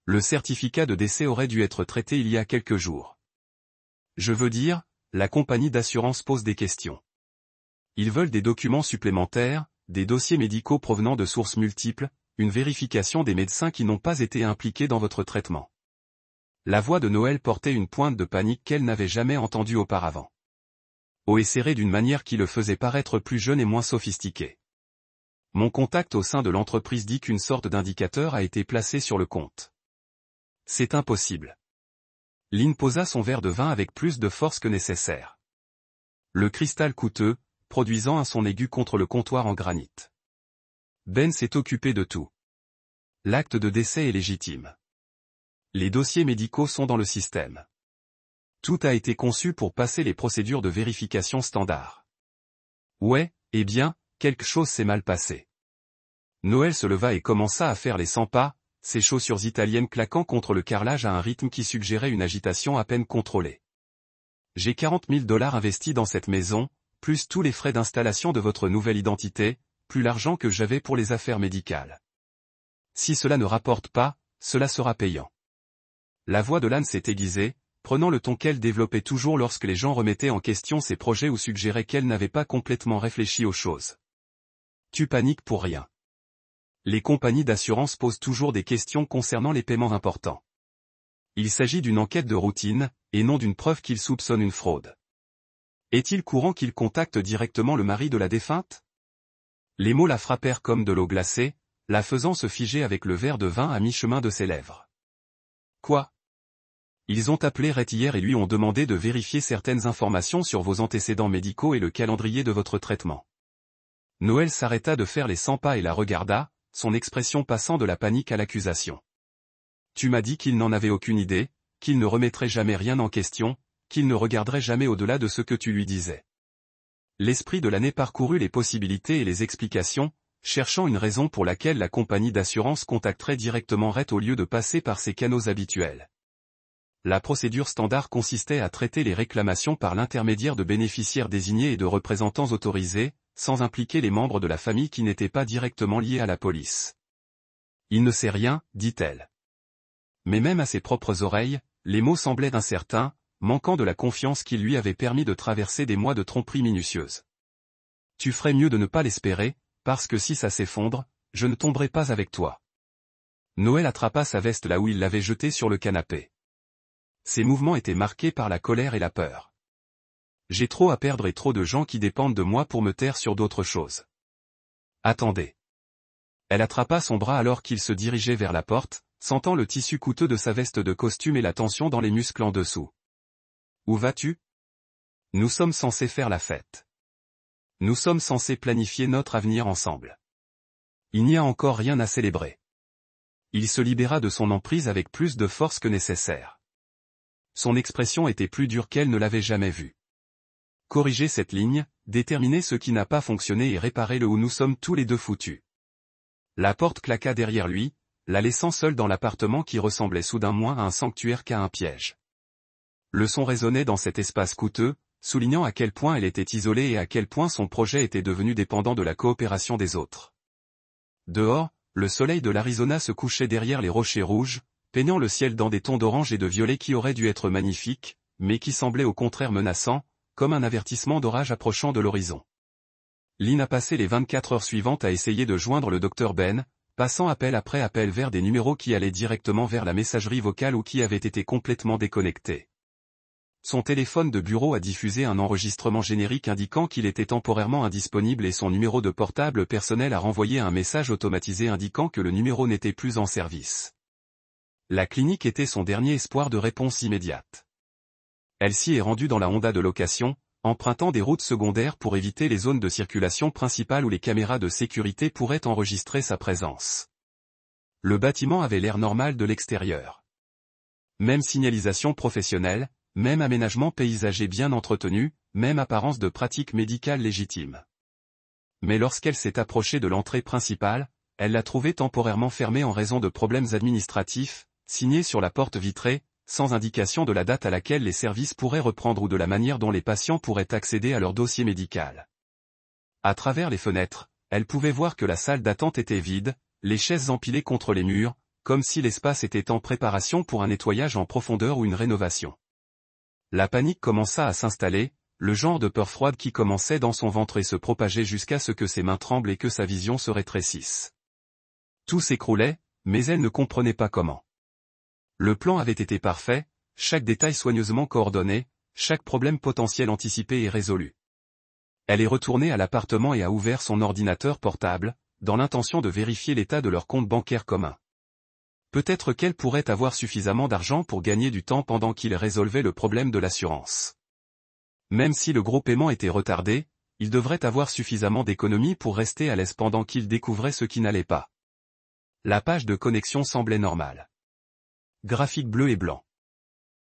Speaker 1: Le certificat de décès aurait dû être traité il y a quelques jours. Je veux dire, la compagnie d'assurance pose des questions. Ils veulent des documents supplémentaires, des dossiers médicaux provenant de sources multiples, une vérification des médecins qui n'ont pas été impliqués dans votre traitement. La voix de Noël portait une pointe de panique qu'elle n'avait jamais entendue auparavant. Haut et serré d'une manière qui le faisait paraître plus jeune et moins sophistiqué. Mon contact au sein de l'entreprise dit qu'une sorte d'indicateur a été placé sur le compte. C'est impossible. Lynn posa son verre de vin avec plus de force que nécessaire. Le cristal coûteux, produisant un son aigu contre le comptoir en granit. Ben s'est occupé de tout. L'acte de décès est légitime. Les dossiers médicaux sont dans le système. Tout a été conçu pour passer les procédures de vérification standard. Ouais, eh bien, quelque chose s'est mal passé. Noël se leva et commença à faire les 100 pas, ses chaussures italiennes claquant contre le carrelage à un rythme qui suggérait une agitation à peine contrôlée. J'ai 40 000 $ investis dans cette maison, plus tous les frais d'installation de votre nouvelle identité, plus l'argent que j'avais pour les affaires médicales. Si cela ne rapporte pas, cela sera payant. La voix de l'âne s'est aiguisée, prenant le ton qu'elle développait toujours lorsque les gens remettaient en question ses projets ou suggéraient qu'elle n'avait pas complètement réfléchi aux choses. Tu paniques pour rien. Les compagnies d'assurance posent toujours des questions concernant les paiements importants. Il s'agit d'une enquête de routine, et non d'une preuve qu'ils soupçonnent une fraude. Est-il courant qu'ils contactent directement le mari de la défunte? Les mots la frappèrent comme de l'eau glacée, la faisant se figer avec le verre de vin à mi-chemin de ses lèvres. Quoi? Ils ont appelé Rhett hier et lui ont demandé de vérifier certaines informations sur vos antécédents médicaux et le calendrier de votre traitement. Noël s'arrêta de faire les 100 pas et la regarda, son expression passant de la panique à l'accusation. Tu m'as dit qu'il n'en avait aucune idée, qu'il ne remettrait jamais rien en question, qu'il ne regarderait jamais au-delà de ce que tu lui disais. L'esprit de l'année parcourut les possibilités et les explications, cherchant une raison pour laquelle la compagnie d'assurance contacterait directement Rhett au lieu de passer par ses canaux habituels. La procédure standard consistait à traiter les réclamations par l'intermédiaire de bénéficiaires désignés et de représentants autorisés, sans impliquer les membres de la famille qui n'étaient pas directement liés à la police. Il ne sait rien, dit-elle. Mais même à ses propres oreilles, les mots semblaient incertains, manquant de la confiance qui lui avait permis de traverser des mois de tromperie minutieuse. Tu ferais mieux de ne pas l'espérer, parce que si ça s'effondre, je ne tomberai pas avec toi. Noël attrapa sa veste là où il l'avait jetée sur le canapé. Ses mouvements étaient marqués par la colère et la peur. J'ai trop à perdre et trop de gens qui dépendent de moi pour me taire sur d'autres choses. Attendez. Elle attrapa son bras alors qu'il se dirigeait vers la porte, sentant le tissu coûteux de sa veste de costume et la tension dans les muscles en dessous. Où vas-tu? Nous sommes censés faire la fête. Nous sommes censés planifier notre avenir ensemble. Il n'y a encore rien à célébrer. Il se libéra de son emprise avec plus de force que nécessaire. Son expression était plus dure qu'elle ne l'avait jamais vue. Corriger cette ligne, déterminer ce qui n'a pas fonctionné et réparer le où nous sommes tous les deux foutus. La porte claqua derrière lui, la laissant seule dans l'appartement qui ressemblait soudain moins à un sanctuaire qu'à un piège. Le son résonnait dans cet espace coûteux, soulignant à quel point elle était isolée et à quel point son projet était devenu dépendant de la coopération des autres. Dehors, le soleil de l'Arizona se couchait derrière les rochers rouges, peignant le ciel dans des tons d'orange et de violet qui auraient dû être magnifiques, mais qui semblait au contraire menaçant, comme un avertissement d'orage approchant de l'horizon. Lynn a passé les 24 heures suivantes à essayer de joindre le Dr Ben, passant appel après appel vers des numéros qui allaient directement vers la messagerie vocale ou qui avaient été complètement déconnectés. Son téléphone de bureau a diffusé un enregistrement générique indiquant qu'il était temporairement indisponible et son numéro de portable personnel a renvoyé un message automatisé indiquant que le numéro n'était plus en service. La clinique était son dernier espoir de réponse immédiate. Elle s'y est rendue dans la Honda de location, empruntant des routes secondaires pour éviter les zones de circulation principales où les caméras de sécurité pourraient enregistrer sa présence. Le bâtiment avait l'air normal de l'extérieur. Même signalisation professionnelle, même aménagement paysager bien entretenu, même apparence de pratique médicale légitime. Mais lorsqu'elle s'est approchée de l'entrée principale, elle l'a trouvée temporairement fermée en raison de problèmes administratifs, signés sur la porte vitrée, sans indication de la date à laquelle les services pourraient reprendre ou de la manière dont les patients pourraient accéder à leur dossier médical. À travers les fenêtres, elle pouvait voir que la salle d'attente était vide, les chaises empilées contre les murs, comme si l'espace était en préparation pour un nettoyage en profondeur ou une rénovation. La panique commença à s'installer, le genre de peur froide qui commençait dans son ventre et se propageait jusqu'à ce que ses mains tremblent et que sa vision se rétrécisse. Tout s'écroulait, mais elle ne comprenait pas comment. Le plan avait été parfait, chaque détail soigneusement coordonné, chaque problème potentiel anticipé et résolu. Elle est retournée à l'appartement et a ouvert son ordinateur portable, dans l'intention de vérifier l'état de leur compte bancaire commun. Peut-être qu'elle pourrait avoir suffisamment d'argent pour gagner du temps pendant qu'il résolvait le problème de l'assurance. Même si le gros paiement était retardé, il devrait avoir suffisamment d'économies pour rester à l'aise pendant qu'il découvrait ce qui n'allait pas. La page de connexion semblait normale. Graphique bleu et blanc.